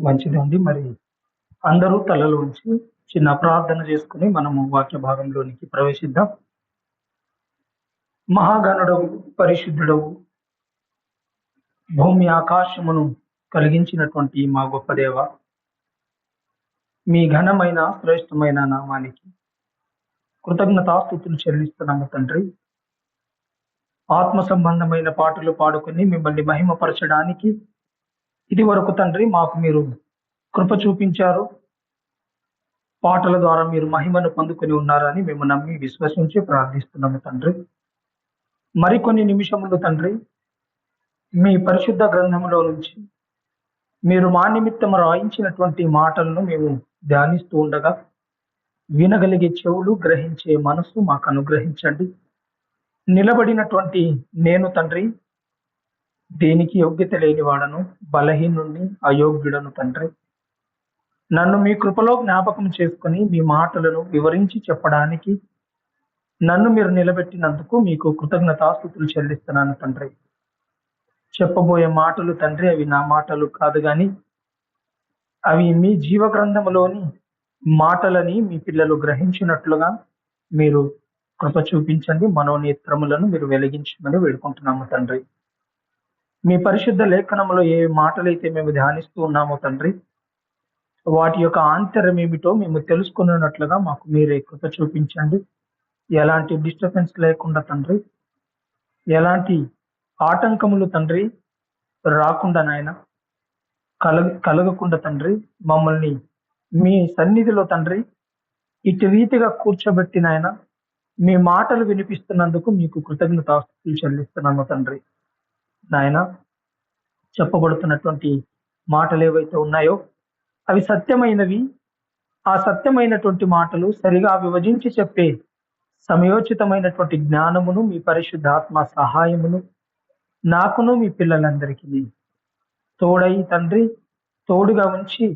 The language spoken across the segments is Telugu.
మంచిదండి. మరి అందరూ తలలు ఉంచి చిన్న ప్రార్థన చేసుకొని మనము వాక్య భాగంలోనికి ప్రవేశిద్దాం. మహాగణుడవు, పరిశుద్ధుడవు, భూమి ఆకాశమును కలిగించినటువంటి మా గొప్ప దేవ, మీ ఘనమైన శ్రేష్టమైన నామానికి కృతజ్ఞతాస్తుతులు చెల్లిస్తున్నాము తండ్రి. ఆత్మ సంబంధమైన పాటలు పాడుకొని మిమ్మల్ని మహిమపరచడానికి ఇది వరకు తండ్రి మాకు మీరు కృప చూపించారు. పాటల ద్వారా మీరు మహిమను పొందుకొని ఉన్నారని మేము నమ్మి విశ్వసించి ప్రార్థిస్తున్నాము తండ్రి. మరికొన్ని నిమిషములు తండ్రి, మీ పరిశుద్ధ గ్రంథంలో నుంచి మీరు మా నిమిత్తం రాయించినటువంటి మాటలను మేము ధ్యానిస్తూ ఉండగా వినగలిగే చెవులు, గ్రహించే మనసు మాకు అనుగ్రహించండి. నిలబడినటువంటి నేను తండ్రి దేనికి యోగ్యత లేనివాడను, బలహీనుణ్ణి, అయోగ్యుడను తండ్రి. నన్ను మీ కృపలో జ్ఞాపకం చేసుకుని మీ మాటలను వివరించి చెప్పడానికి నన్ను మీరు నిలబెట్టినందుకు మీకు కృతజ్ఞతాస్తుతులు చెల్లిస్తున్నాను తండ్రి. చెప్పబోయే మాటలు తండ్రి అవి నా మాటలు కాదు కానీ అవి మీ జీవ గ్రంథములోని మాటలని మీ పిల్లలు గ్రహించినట్లుగా మీరు కృప చూపించండి. మనోనేత్రములను మీరు వెలిగించమని వేడుకుంటున్నాము తండ్రి. మీ పరిశుద్ధ లేఖనంలో ఏ మాటలైతే మేము ధ్యానిస్తూ ఉన్నామో తండ్రి, వాటి యొక్క ఆంతర్యం ఏమిటో మేము తెలుసుకున్నట్లుగా మాకు మీరే కృప చూపించండి. ఎలాంటి డిస్టర్బెన్స్ లేకుండా తండ్రి, ఎలాంటి ఆటంకములు తండ్రి రాకుండా నాయన, కలగకుండా తండ్రి, మమ్మల్ని మీ సన్నిధిలో తండ్రి ఇటు రీతిగా కూర్చోబెట్టి నాయన మీ మాటలు వినిపిస్తున్నందుకు మీకు కృతజ్ఞతాస్తుతులు చెల్లిస్తున్నాము తండ్రి. నాయన, చెప్పబడుతున్నటువంటి మాటలు ఏవైతే ఉన్నాయో అవి సత్యమైనవి. ఆ సత్యమైనటువంటి మాటలు సరిగా విభజించి చెప్పే సమయోచితమైనటువంటి జ్ఞానమును మీ పరిశుద్ధాత్మ సహాయమును నాకును మీ పిల్లలందరికీ తోడై తండ్రి తోడుగా ఉంచి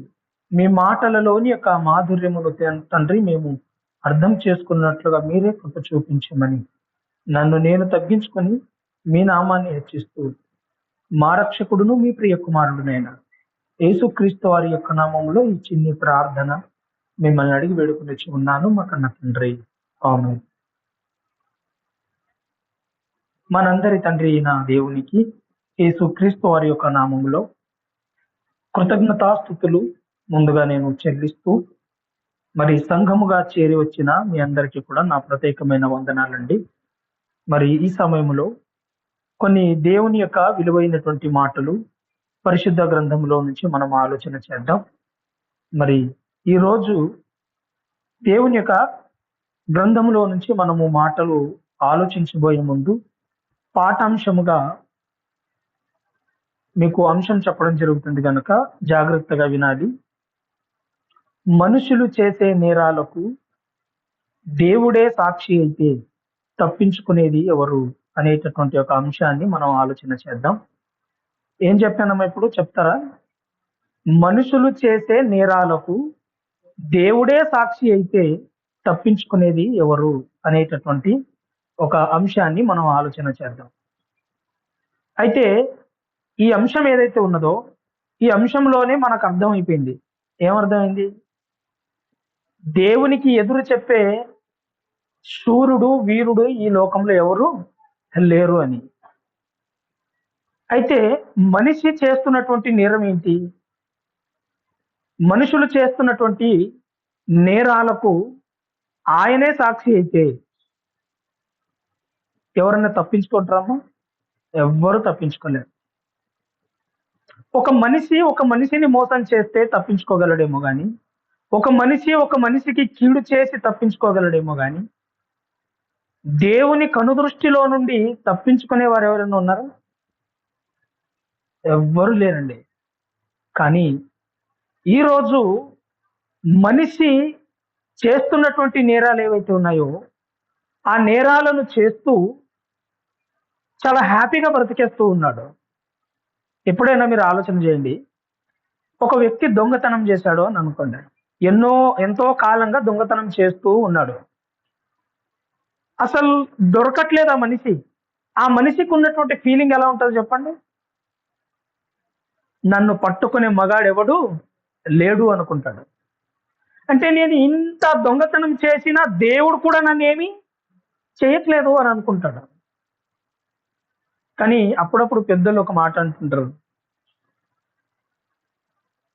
మీ మాటలలోని యొక్క మాధుర్యమును తండ్రి మేము అర్థం చేసుకున్నట్లుగా మీరే కృప చూపించమని నన్ను నేను తగ్గించుకొని మీ నామాన్ని హెచ్చిస్తూ మా రక్షకుడును మీ ప్రియ కుమారుడునైనా యేసుక్రీస్తు వారి యొక్క నామంలో ఈ చిన్ని ప్రార్థన మిమ్మల్ని అడిగి వేడుకుని ఉన్నాను మా కన్న తండ్రి, ఆమేన్. మనందరి తండ్రి అయిన దేవునికి యేసుక్రీస్తు వారి యొక్క నామంలో కృతజ్ఞతాస్తుతులు ముందుగా నేను చెల్లిస్తూ, మరి సంఘముగా చేరి వచ్చిన మీ అందరికీ కూడా నా ప్రత్యేకమైన వందనాలండి. మరి ఈ సమయంలో కొన్ని దేవుని యొక్క విలువైనటువంటి మాటలు పరిశుద్ధ గ్రంథంలో నుంచి మనం ఆలోచన చేద్దాం. మరి ఈరోజు దేవుని యొక్క గ్రంథంలో నుంచి మనము మాటలు ఆలోచించబోయే ముందు పాఠాంశముగా మీకు అంశం చెప్పడం జరుగుతుంది కనుక జాగ్రత్తగా వినాలి. మనుషులు చేసే నేరాలకు దేవుడే సాక్షి అయితే తప్పించుకునేది ఎవరు అనేటటువంటి ఒక అంశాన్ని మనం ఆలోచన చేద్దాం. ఏం చెప్పానమ్మా ఇప్పుడు చెప్తారా? మనుషులు చేసే నేరాలకు దేవుడే సాక్షి అయితే తప్పించుకునేది ఎవరు అనేటటువంటి ఒక అంశాన్ని మనం ఆలోచన చేద్దాం. అయితే ఈ అంశం ఏదైతే ఉన్నదో ఈ అంశంలోనే మనకు అర్థమైపోయింది. ఏమర్థమైంది? దేవునికి ఎదురు చెప్పే శూరుడు, వీరుడు ఈ లోకంలో ఎవరు లేరు అని. అయితే మనిషి చేస్తున్నటువంటి నేరం ఏంటి? మనుషులు చేస్తున్నటువంటి నేరాలకు ఆయనే సాక్షి అయితే ఎవరన్నా తప్పించుకుంటారమ్మా? ఎవ్వరు తప్పించుకోలేరు. ఒక మనిషిని మోసం చేస్తే తప్పించుకోగలడేమో కానీ, ఒక మనిషికి కీడు చేసి తప్పించుకోగలడేమో కానీ, దేవుని కనుదృష్టిలో నుండి తప్పించుకునే వారు ఎవరైనా ఉన్నారా? ఎవ్వరు లేరండి. కానీ ఈరోజు మనిషి చేస్తున్నటువంటి నేరాలు ఏవైతే ఉన్నాయో ఆ నేరాలను చేస్తూ చాలా హ్యాపీగా బ్రతికేస్తూ ఉన్నాడు. ఎప్పుడైనా మీరు ఆలోచన చేయండి. ఒక వ్యక్తి దొంగతనం చేశాడు అని అనుకోండి. ఎంతో కాలంగా దొంగతనం చేస్తూ ఉన్నాడు. అసలు దొరకట్లేదు ఆ మనిషి. ఆ మనిషికి ఉన్నటువంటి ఫీలింగ్ ఎలా ఉంటుంది చెప్పండి? నన్ను పట్టుకునే మగాడెవడు లేడు అనుకుంటాడు. అంటే నేను ఇంత దొంగతనం చేసినా దేవుడు కూడా నన్ను ఏమీ చేయట్లేదు అని అనుకుంటాడు. కానీ అప్పుడప్పుడు పెద్దలు ఒక మాట అంటుంటారు,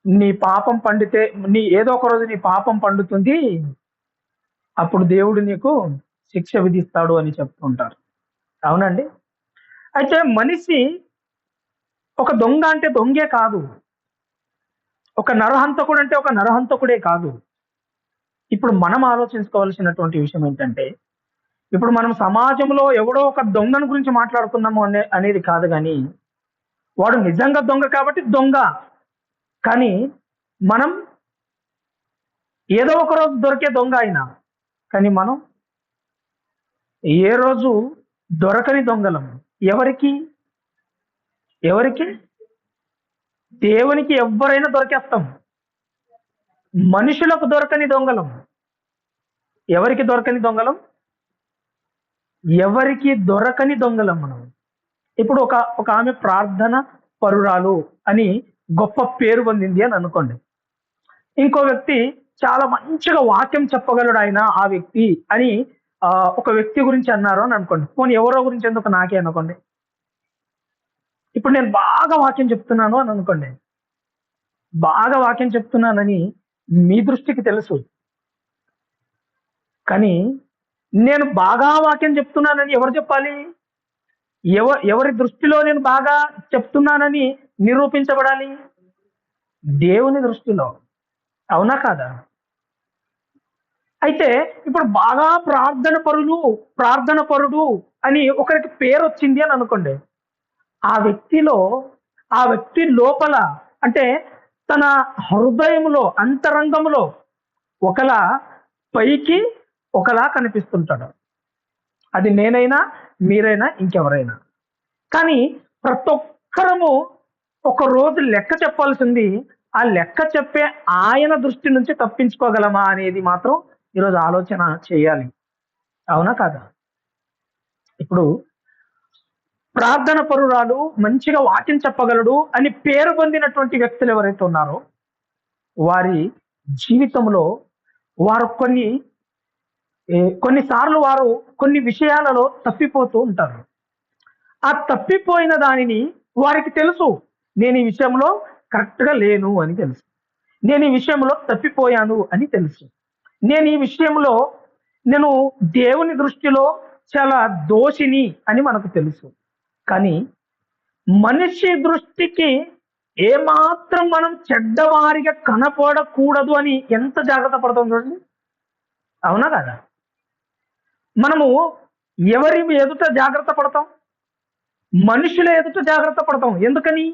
నీ పాపం పండితే ఏదో ఒక రోజు నీ పాపం పండుతుంది, అప్పుడు దేవుడు నీకు శిక్ష విధిస్తాడు అని చెప్తుంటారు. అవునండి. అయితే మనిషి ఒక దొంగ అంటే దొంగే కాదు, ఒక నరహంతకుడు అంటే ఒక నరహంతకుడే కాదు. ఇప్పుడు మనం ఆలోచించుకోవాల్సినటువంటి విషయం ఏంటంటే, ఇప్పుడు మనం సమాజంలో ఎవడో ఒక దొంగను గురించి మాట్లాడుతున్నాము అనేది కాదు, కానీ వాడు నిజంగా దొంగ కాబట్టి దొంగ. కానీ మనం ఏదో ఒక రోజు దొరికే దొంగ అయినా, కానీ మనం ఏ రోజు దొరకని దొంగలం. ఎవరికి ఎవరికి దేవునికి ఎవరైనా దొరికేస్తాం. మనుషులకు దొరకని దొంగలం. ఎవరికి దొరకని దొంగలం? ఎవరికి దొరకని దొంగలం మనం. ఇప్పుడు ఒక ఆమె ప్రార్థన పరురాలు అని గొప్ప పేరు పొందింది అని అనుకోండి. ఇంకో వ్యక్తి చాలా మంచిగా వాక్యం చెప్పగలడు ఆయన ఆ వ్యక్తి అని ఒక వ్యక్తి గురించి అన్నారు అని అనుకోండి. పోనీ ఎవరో గురించి ఎందుకు నాకే అనుకోండి. ఇప్పుడు నేను బాగా వాక్యం చెప్తున్నాను అని అనుకోండి. బాగా వాక్యం చెప్తున్నానని మీ దృష్టికి తెలుసు, కానీ నేను బాగా వాక్యం చెప్తున్నానని ఎవరు చెప్పాలి? ఎవరి దృష్టిలో నేను బాగా చెప్తున్నానని నిరూపించబడాలి? దేవుని దృష్టిలో. అవునా కాదా? అయితే ఇప్పుడు బాగా ప్రార్థన పరుడు అని ఒకరికి పేరు వచ్చింది అని అనుకోండి. ఆ వ్యక్తి లోపల అంటే తన హృదయంలో అంతరంగంలో ఒకలా, పైకి ఒకలా కనిపిస్తుంటాడు. అది నేనైనా మీరైనా ఇంకెవరైనా. కానీ ప్రతి ఒక్కరము ఒక రోజు లెక్క చెప్పాల్సింది, ఆ లెక్క చెప్పే ఆయన దృష్టి నుంచి తప్పించుకోగలమా అనేది మాత్రం ఈరోజు ఆలోచన చేయాలి. అవునా కాదా? ఇప్పుడు ప్రార్థన పరురాలు, మంచిగా వాక్యం చెప్పగలడు అని పేరు పొందినటువంటి వ్యక్తులు ఎవరైతే ఉన్నారో వారి జీవితంలో వారు కొన్నిసార్లు వారు కొన్ని విషయాలలో తప్పిపోతూ ఉంటారు. ఆ తప్పిపోయిన దానిని వారికి తెలుసు, నేను ఈ విషయంలో కరెక్ట్గా లేను అని తెలుసు, నేను ఈ విషయంలో తప్పిపోయాను అని తెలుసు, నేను ఈ విషయంలో నేను దేవుని దృష్టిలో చాలా దోషిని అని మనకు తెలుసు. కానీ మనిషి దృష్టికి ఏమాత్రం మనం చెడ్డవారిగా కనపడకూడదు అని ఎంత జాగ్రత్త పడతాం చూడండి. అవునా కదా? మనము ఎవరి ఎదుట జాగ్రత్త పడతాం? మనుషుల ఎదుట జాగ్రత్త పడతాం. ఎందుకని?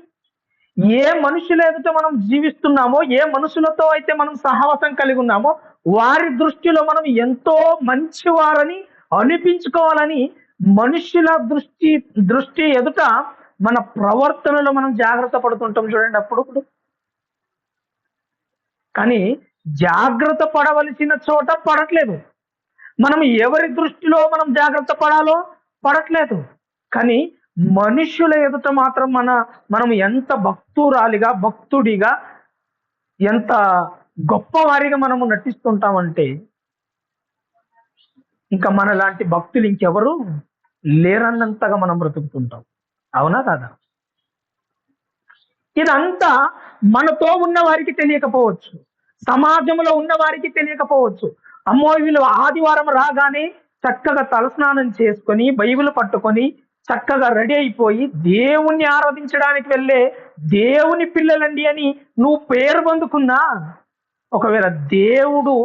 ఏ మనుషుల ఎదుట మనం జీవిస్తున్నామో, ఏ మనుషులతో అయితే మనం సహవాసం కలిగి ఉన్నామో వారి దృష్టిలో మనం ఎంతో మంచివారని అనిపించుకోవాలని మనుషుల దృష్టి ఎదుట మన ప్రవర్తనలో మనం జాగ్రత్త పడుతుంటాం చూడండి అప్పుడు. కానీ జాగ్రత్త పడవలసిన చోట పడట్లేదు. మనం ఎవరి దృష్టిలో మనం జాగ్రత్త పడాలో పడట్లేదు. కానీ మనుషుల ఎదుట మాత్రం మనం ఎంత భక్తుడిగా ఎంత గొప్పవారిగా మనము నటిస్తుంటామంటే ఇంకా మన లాంటి భక్తులు ఇంకెవరు లేరన్నంతగా మనం బ్రతుకుతుంటాం. అవునా కాదా? ఇదంతా మనతో ఉన్న వారికి తెలియకపోవచ్చు, సమాజంలో ఉన్న వారికి తెలియకపోవచ్చు. అమ్మో వీళ్ళు ఆదివారం రాగానే చక్కగా తలస్నానం చేసుకొని బైబిల్ పట్టుకొని చక్కగా రెడీ అయిపోయి దేవుణ్ణి ఆరాధించడానికి వెళ్ళే దేవుని పిల్లలండి అని నువ్వు పేరు పొందుకున్నా, ఒకవేళ దేవుడు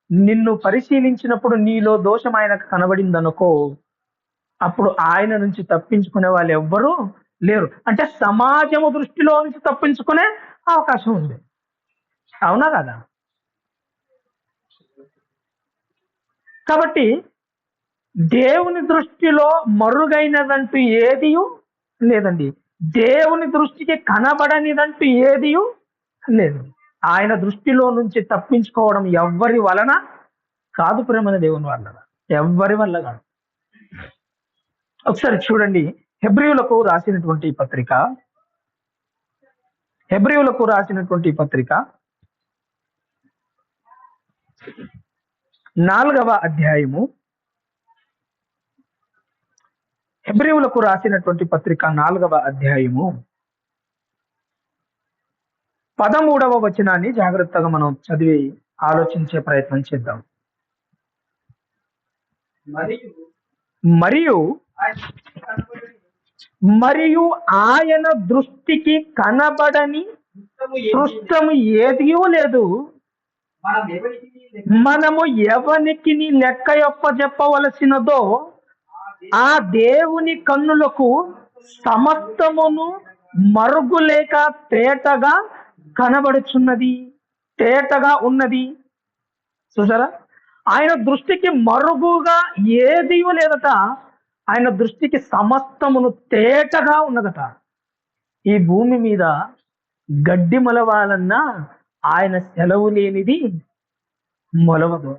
నిన్ను పరిశీలించినప్పుడు నీలో దోషం ఆయనకు కనబడిందనుకో, అప్పుడు ఆయన నుంచి తప్పించుకునే వాళ్ళు ఎవ్వరూ లేరు. అంటే సమాజము దృష్టిలో నుంచి తప్పించుకునే అవకాశం ఉంది. అవునా కదా? కాబట్టి దేవుని దృష్టిలో మరుగైనదంటూ ఏది లేదండి. దేవుని దృష్టికి కనబడనిదంటూ ఏది లేదు. ఆయన దృష్టిలో నుంచి తప్పించుకోవడం ఎవ్వరి వలన కాదు, ప్రేమ దేవుని వల్ల, ఎవ్వరి వల్ల కాదు. ఒకసారి చూడండి, హెబ్రీయులకు రాసినటువంటి పత్రిక 4వ అధ్యాయము, హెబ్రీయులకు రాసినటువంటి పత్రిక 4వ అధ్యాయము 13వ వచనాన్ని జాగ్రత్తగా మనం చదివి ఆలోచించే ప్రయత్నం చేద్దాం. మరియు మరియు ఆయన దృష్టికి కనబడని సృష్టము ఏదియూ లేదు, మనము ఎవనికి లెక్క చెప్పవలసినదో ఆ దేవుని కన్నులకు సమస్తమును మరుగులేక తేటగా కనబడుచున్నది, తేటగా ఉన్నది. చూసారా, ఆయన దృష్టికి మరుగుగా ఏదియూ లేదట, ఆయన దృష్టికి సమస్తమును తేటగా ఉన్నదట. ఈ భూమి మీద గడ్డి మొలవాలన్నా ఆయన సెలవు లేనిది మొలవదు.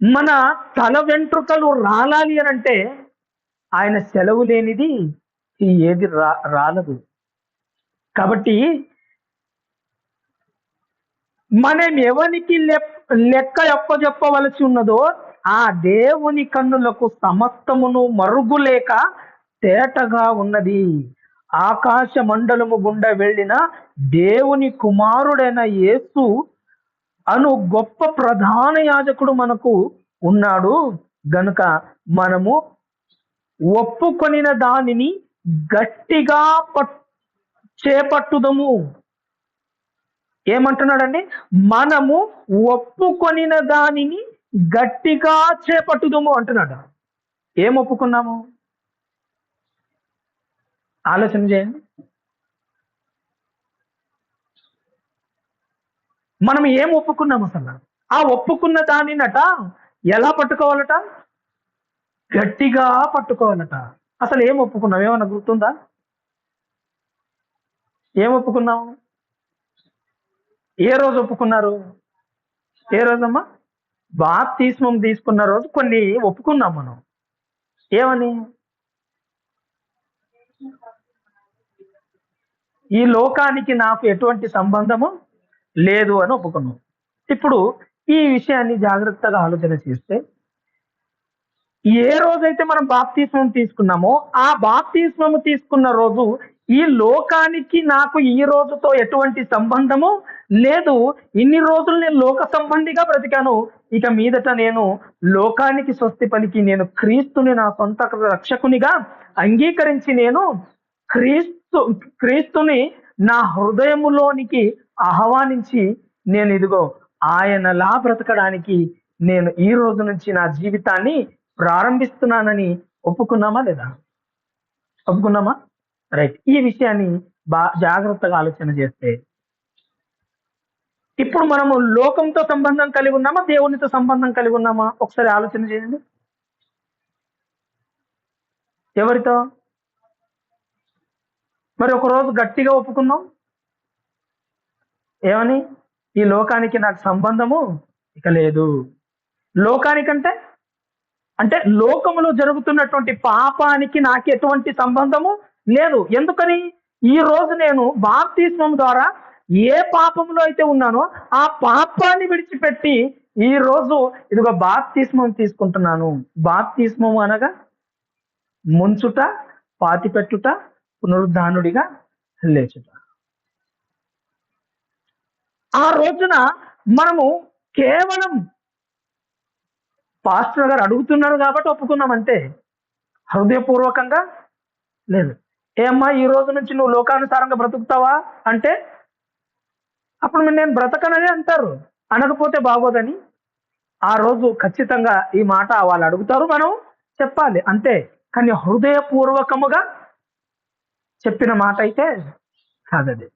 మన తల వెంట్రుకలు రాలాలి అని అంటే ఆయన సెలవు లేనిది ఏది రాలదు. కాబట్టి మనం ఎవరికి లెక్క చెప్పవలసి ఉన్నదో ఆ దేవుని కన్నులకు సమస్తమును మరుగులేక తేటగా ఉన్నది. ఆకాశ మండలము గుండా వెళ్ళిన దేవుని కుమారుడైన యేసు అను గొప్ప ప్రధాన యాజకుడు మనకు ఉన్నాడు గనుక మనము ఒప్పుకొనిన దానిని గట్టిగా చేపట్టుదము. ఏమంటున్నాడండి? మనము ఒప్పుకొనిన దానిని గట్టిగా చేపట్టుదము అంటున్నాడు. ఏం ఒప్పుకున్నాము? ఆలోచన చేయండి. మనం ఏం ఒప్పుకున్నాం అసలు? ఆ ఒప్పుకున్న దానినట ఎలా పట్టుకోవాలట? గట్టిగా పట్టుకోవాలట. అసలు ఏం ఒప్పుకున్నాం? ఏమన్నా గుర్తుందా? ఏం ఒప్పుకున్నాం? ఏ రోజు ఒప్పుకున్నారు? ఏ రోజమ్మా? బాప్తిస్మం తీసుకున్న రోజు కొన్ని ఒప్పుకున్నాం మనం. ఏమని? ఈ లోకానికి నాకు ఎటువంటి సంబంధము లేదు అని ఒప్పుకున్నాం. ఇప్పుడు ఈ విషయాన్ని జాగ్రత్తగా ఆలోచన చేస్తే, ఏ రోజైతే మనం బాప్తిస్మం తీసుకున్నామో ఆ బాప్తిస్మం తీసుకున్న రోజు ఈ లోకానికి నాకు ఈ రోజుతో ఎటువంటి సంబంధము లేదు. ఇన్ని రోజులు నేను లోక సంబంధిగా బ్రతికాను, ఇక మీదట నేను లోకానికి స్వస్తి పలికి నేను క్రీస్తుని నా సొంత రక్షకునిగా అంగీకరించి నేను క్రీస్తుని నా హృదయములోనికి ఆహ్వానించి నేను ఇదిగో ఆయనలా బ్రతకడానికి నేను ఈ రోజు నుంచి నా జీవితాన్ని ప్రారంభిస్తున్నానని ఒప్పుకున్నామా లేదా? ఒప్పుకున్నామా? రైట్. ఈ విషయాన్ని జాగ్రత్తగా ఆలోచన చేస్తే ఇప్పుడు మనము లోకంతో సంబంధం కలిగి ఉన్నామా, దేవునితో సంబంధం కలిగి ఉన్నామా? ఒకసారి ఆలోచన చేయండి. ఎవరితో? మరి ఒక రోజు గట్టిగా ఒప్పుకున్నాం. ఏమని? ఈ లోకానికి నాకు సంబంధము ఇక లేదు. లోకానికంటే అంటే లోకములో జరుగుతున్నటువంటి పాపానికి నాకు ఎటువంటి సంబంధము లేదు. ఎందుకని? ఈ రోజు నేను బాప్తిస్మం ద్వారా ఏ పాపంలో అయితే ఉన్నానో ఆ పాపాన్ని విడిచిపెట్టి ఈ రోజు ఇదిగో బాప్తిస్మం తీసుకుంటున్నాను. బాప్తిస్మం అనగా ముంచుట, పాతిపెట్టుట, పునరుద్ధానుడిగా లేచుట. ఆ రోజున మనము కేవలం పాస్టర్ గారు అడుగుతున్నారు కాబట్టి ఒప్పుకున్నాం అంతే, హృదయపూర్వకంగా లేదు. ఏమ్మా ఈ రోజు నుంచి నువ్వు లోకానుసారంగా బ్రతుకుతావా అంటే అప్పుడు నేను బ్రతకనని అంటారు. అనకపోతే బాగోదని ఆ రోజు ఖచ్చితంగా ఈ మాట వాళ్ళు అడుగుతారు, మనం చెప్పాలి అంతే. కానీ హృదయపూర్వకముగా చెప్పిన మాట అయితే కాదది.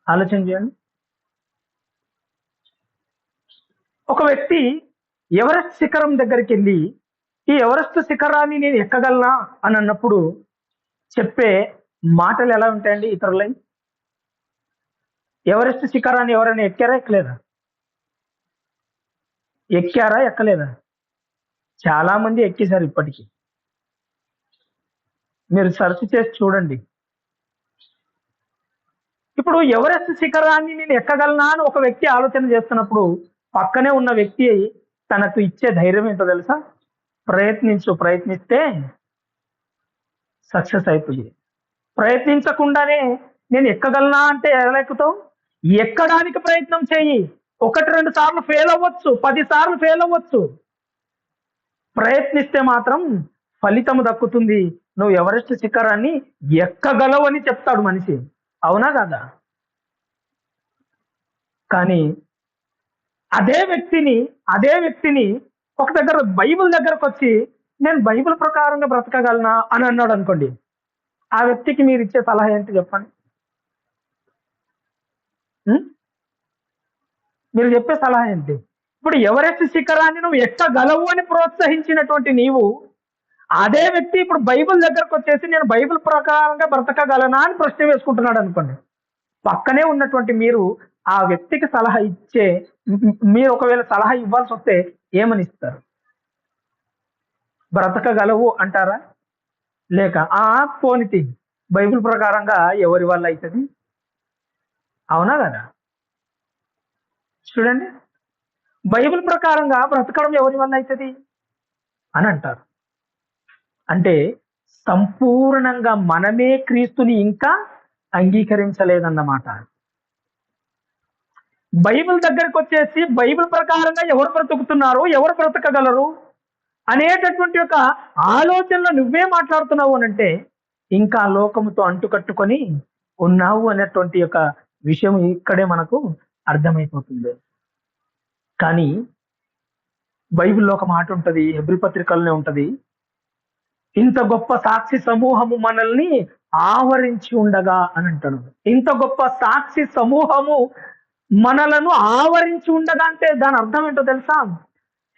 ఆలోచన చేయండి. ఒక వ్యక్తి ఎవరెస్ట్ శిఖరం దగ్గరికి వెళ్ళి ఈ ఎవరెస్ట్ శిఖరాన్ని నేను ఎక్కగలనా అని అన్నప్పుడు చెప్పే మాటలు ఎలా ఉంటాయండి ఇతరులై? ఎవరెస్ట్ శిఖరాన్ని ఎవరైనా ఎక్కారా, ఎక్కలేదా? ఎక్కారా, ఎక్కలేదా? చాలా మంది ఎక్కేశారు. ఇప్పటికీ మీరు సెర్చ్ చేసి చూడండి. ఇప్పుడు ఎవరెస్ట్ శిఖరాన్ని నేను ఎక్కగలనా అని ఒక వ్యక్తి ఆలోచన చేస్తున్నప్పుడు పక్కనే ఉన్న వ్యక్తి తనకు ఇచ్చే ధైర్యం ఏంటో తెలుసా? ప్రయత్నిస్తే సక్సెస్ అయిపోయి, ప్రయత్నించకుండానే నేను ఎక్కగలనా అంటే ఎలా ఎక్కుతావు? ఎక్కడానికి ప్రయత్నం చేయి. 1-2 సార్లు ఫెయిల్ అవ్వచ్చు, 10 సార్లు ఫెయిల్ అవ్వచ్చు. ప్రయత్నిస్తే మాత్రం ఫలితం దక్కుతుంది. నువ్వు ఎవరెస్ట్ శిఖరాన్ని ఎక్కగలవు అని చెప్తాడు మనిషి. అవునా కదా? కానీ అదే వ్యక్తిని ఒక దగ్గర బైబిల్ దగ్గరకు వచ్చి నేను బైబిల్ ప్రకారంగా బ్రతకగలనా అని అన్నాడు అనుకోండి, ఆ వ్యక్తికి మీరు ఇచ్చే సలహా ఏంటి చెప్పండి? మీరు చెప్పే సలహా ఏంటి? ఇప్పుడు ఎవరెస్ట్ శిఖరాన్ని నువ్వు ఎక్కగలవు అని ప్రోత్సహించినటువంటి నీవు, అదే వ్యక్తి ఇప్పుడు బైబిల్ దగ్గరకు వచ్చేసి నేను బైబిల్ ప్రకారంగా బ్రతకగలనా అని ప్రశ్న వేసుకుంటున్నాడు అనుకోండి, పక్కనే ఉన్నటువంటి మీరు ఆ వ్యక్తికి సలహా మీరు ఒకవేళ సలహా ఇవ్వాల్సి వస్తే ఏమని ఇస్తారు? బ్రతకగలవు అంటారా? లేక పోనితి బైబిల్ ప్రకారంగా ఎవరి వల్ల అవుతుంది? అవునా కదా? చూడండి, బైబిల్ ప్రకారంగా బ్రతకడం ఎవరి వల్ల అవుతుంది అని అంటారు. అంటే సంపూర్ణంగా మనమే క్రీస్తుని ఇంకా అంగీకరించలేదన్నమాట. బైబిల్ దగ్గరకు వచ్చేసి బైబిల్ ప్రకారంగా ఎవరు బ్రతుకుతున్నారు, ఎవరు బ్రతకగలరు అనేటటువంటి ఒక ఆలోచనలో నువ్వే మాట్లాడుతున్నావు అనంటే ఇంకా లోకముతో అంటుకట్టుకొని ఉన్నావు అనేటువంటి ఒక విషయం ఇక్కడే మనకు అర్థమైపోతుంది. కానీ బైబిల్లో ఒక మాట ఉంటది, హెబ్రీ పత్రికల్లోనే ఉంటది, ఇంత గొప్ప సాక్షి సమూహము మనల్ని ఆవరించి ఉండగా అని అంటాడు. ఇంత గొప్ప సాక్షి సమూహము మనలను ఆవరించి ఉండగా అంటే దాని అర్థం ఏంటో తెలుసా?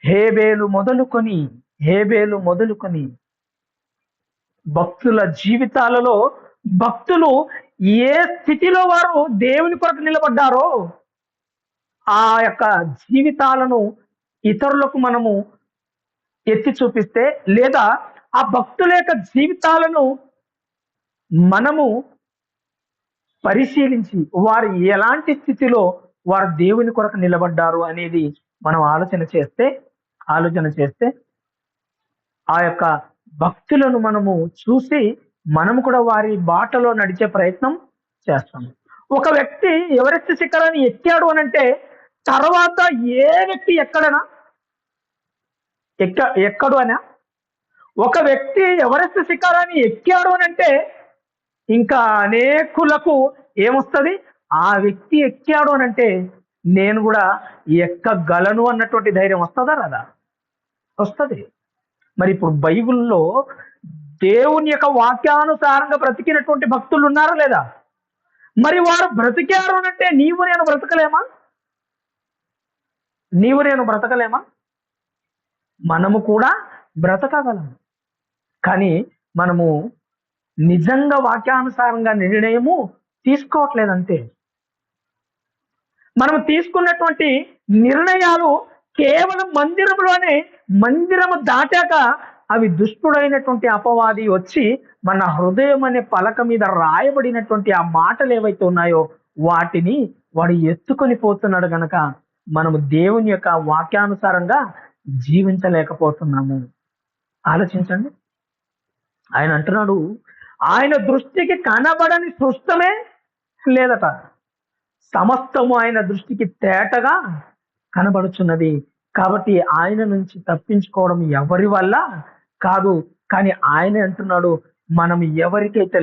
హేబేలు మొదలుకొని భక్తుల జీవితాలలో భక్తులు ఏ స్థితిలో వారు దేవుని కొరకు నిలబడ్డారో ఆ యొక్క జీవితాలను ఇతరులకు మనము ఎత్తి చూపిస్తే, లేదా ఆ భక్తుల యొక్క జీవితాలను మనము పరిశీలించి వారు ఎలాంటి స్థితిలో వారు దేవుని కొరకు నిలబడ్డారు అనేది మనం ఆలోచన చేస్తే ఆ యొక్క భక్తులను మనము చూసి మనము కూడా వారి బాటలో నడిచే ప్రయత్నం చేస్తాము. ఒక వ్యక్తి ఎవరెస్ట్ శిఖరాన్ని ఎక్కాడు అనంటే తర్వాత ఏ వ్యక్తి ఎక్కడు అనా? ఒక వ్యక్తి ఎవరెస్ట్ శిఖరాన్ని ఎక్కాడు అనంటే ఇంకా అనేకులకు ఏమొస్తుంది? ఆ వ్యక్తి ఎక్కాడు అనంటే నేను కూడా ఎక్కగలను అన్నటువంటి ధైర్యం వస్తుందా రాదా? వస్తుంది. మరి ఇప్పుడు బైబిల్లో దేవుని యొక్క వాక్యానుసారంగా బ్రతికినటువంటి భక్తులు ఉన్నారా లేదా? మరి వారు బ్రతికారు అనంటే నీవు నేను బ్రతకలేమా? మనము కూడా బ్రతకగలము. కానీ మనము నిజంగా వాక్యానుసారంగా నిర్ణయము తీసుకోవట్లేదంతే. మనం తీసుకున్నటువంటి నిర్ణయాలు కేవలం మందిరము దాటాక అవి దుష్టుడైనటువంటి అపవాది వచ్చి మన హృదయం అనే పలక మీద రాయబడినటువంటి ఆ మాటలు ఏవైతే ఉన్నాయో వాటిని వాడు ఎత్తుకొని పోతున్నాడు గనక మనము దేవుని యొక్క వాక్యానుసారంగా జీవించలేకపోతున్నాము. ఆలోచించండి. ఆయన అంటున్నాడు, ఆయన దృష్టికి కనబడని సృష్టమే లేదట, సమస్తము ఆయన దృష్టికి తేటగా కనబడుచున్నది. కాబట్టి ఆయన నుంచి తప్పించుకోవడం ఎవరి వల్ల కాదు. కానీ ఆయన అంటున్నాడు, మనం ఎవరికైతే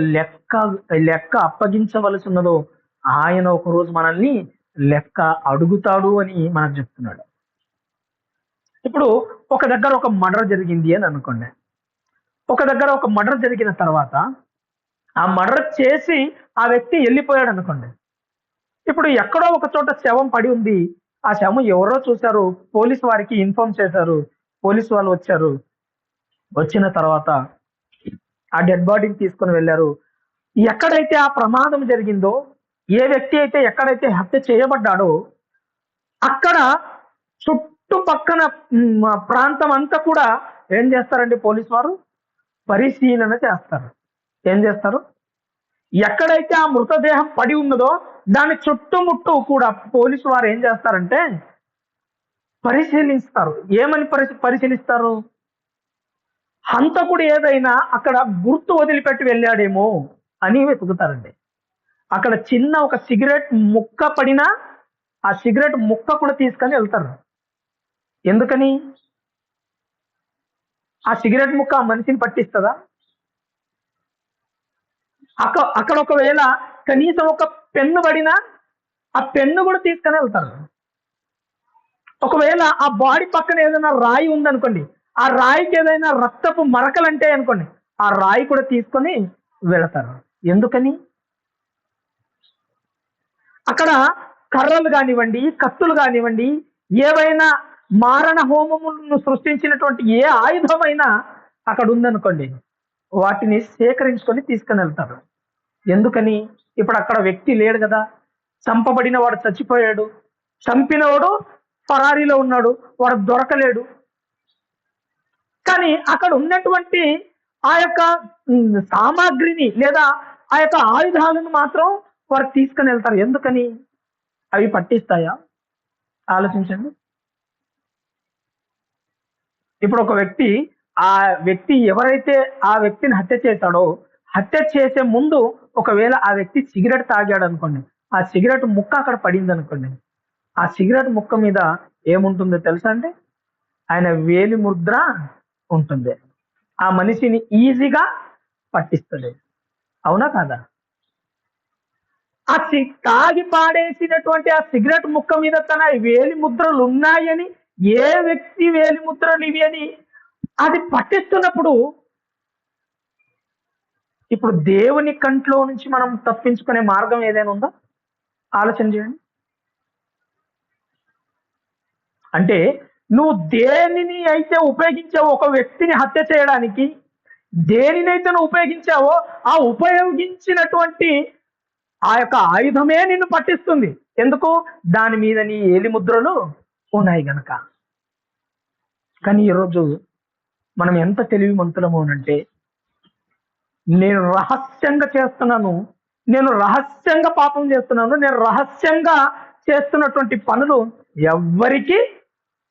లెక్క అప్పగించవలసి ఉన్నదో ఆయన ఒకరోజు మనల్ని లెక్క అడుగుతాడు అని మనకు చెప్తున్నాడు. ఇప్పుడు ఒక దగ్గర ఒక మర్డర్ జరిగింది అని అనుకోండి. ఒక దగ్గర ఒక మర్డర్ జరిగిన తర్వాత ఆ మర్డర్ చేసి ఆ వ్యక్తి వెళ్ళిపోయాడు అనుకోండి. ఇప్పుడు ఎక్కడో ఒక చోట శవం పడి ఉంది. ఆ శవం ఎవరో చూశారు, పోలీసు వారికి ఇన్ఫార్మ్ చేశారు, పోలీసు వాళ్ళు వచ్చారు. వచ్చిన తర్వాత ఆ డెడ్ బాడీని తీసుకొని వెళ్ళారు. ఎక్కడైతే ఆ ప్రమాదం జరిగిందో, ఏ వ్యక్తి అయితే ఎక్కడైతే హత్య చేయబడ్డాడో అక్కడ చుట్టుపక్కన ప్రాంతం అంతా కూడా ఏం చేస్తారండి? పోలీసు వారు పరిశీలన చేస్తారు. ఏం చేస్తారు? ఎక్కడైతే ఆ మృతదేహం పడి ఉన్నదో దాని చుట్టుముట్టు కూడా పోలీసు వారు ఏం చేస్తారంటే పరిశీలిస్తారు. ఏమని పరిశీలిస్తారు? హంతకుడు ఏదైనా అక్కడ గుర్తు వదిలిపెట్టి వెళ్ళాడేమో అని వెతుకుతారండి. అక్కడ చిన్న ఒక సిగరెట్ ముక్క పడినా ఆ సిగరెట్ ముక్క కూడా తీసుకొని వెళ్తారు. ఎందుకని? ఆ సిగరెట్ ముక్క ఆ మనిషిని పట్టిస్తుందా? అక్కడ ఒకవేళ కనీసం ఒక పెన్ను పడినా ఆ పెన్ను కూడా తీసుకొని వెళ్తారు. ఒకవేళ ఆ బాడీ పక్కన ఏదైనా రాయి ఉందనుకోండి, ఆ రాయికి ఏదైనా రక్తపు మరకలు అంటే అనుకోండి, ఆ రాయి కూడా తీసుకొని వెళతారు. ఎందుకని? అక్కడ కర్రలు కానివ్వండి, కత్తులు కానివ్వండి, ఏవైనా మారణ హోమములను సృష్టించినటువంటి ఏ ఆయుధమైనా అక్కడ ఉందనుకోండి, వాటిని సేకరించుకొని తీసుకొని వెళ్తారు. ఎందుకని? ఇప్పుడు అక్కడ వ్యక్తి లేడు కదా, చంపబడిన వాడు చచ్చిపోయాడు, చంపినవాడు ఫరారీలో ఉన్నాడు, వాడు దొరకలేడు. కానీ అక్కడ ఉన్నటువంటి ఆ యొక్క సామాగ్రిని లేదా ఆ యొక్క ఆయుధాలను మాత్రం వారు తీసుకొని వెళ్తారు. ఎందుకని? అవి పట్టిస్తాయా? ఆలోచించండి. ఇప్పుడు ఒక వ్యక్తి, ఆ వ్యక్తి ఎవరైతే ఆ వ్యక్తిని హత్య చేశాడో, హత్య చేసే ముందు ఒకవేళ ఆ వ్యక్తి సిగరెట్ తాగాడు అనుకోండి, ఆ సిగరెట్ ముక్క అక్కడ పడింది అనుకోండి, ఆ సిగరెట్ ముక్క మీద ఏముంటుందో తెలుసా అండి? ఆయన వేలి ముద్ర ఉంటుంది. ఆ మనిషిని ఈజీగా పట్టిస్తుంది. అవునా కాదా? ఆ తాగి పాడేసినటువంటి ఆ సిగరెట్ ముక్క మీద తన వేలి ముద్రలు ఉన్నాయని, ఏ వ్యక్తి వేలి ముద్రలు ఇవి అని అది పట్టిస్తున్నప్పుడు, ఇప్పుడు దేవుని కంట్లో నుంచి మనం తప్పించుకునే మార్గం ఏదైనా ఉందా? ఆలోచన చేయండి. అంటే నువ్వు దేనిని అయితే ఉపయోగించావో ఒక వ్యక్తిని హత్య చేయడానికి, దేనినైతే నువ్వు ఉపయోగించావో ఆ ఉపయోగించినటువంటి ఆ యొక్క ఆయుధమే నిన్ను పట్టిస్తుంది. ఎందుకు? దాని మీద నీ ఏలి ముద్రలు ఉన్నాయి గనక. కానీ ఈరోజు మనం ఎంత తెలివిమంతులము అంటే, నేను రహస్యంగా చేస్తున్నాను, నేను రహస్యంగా పాపం చేస్తున్నాను, నేను రహస్యంగా చేస్తున్నటువంటి పనులు ఎవ్వరికీ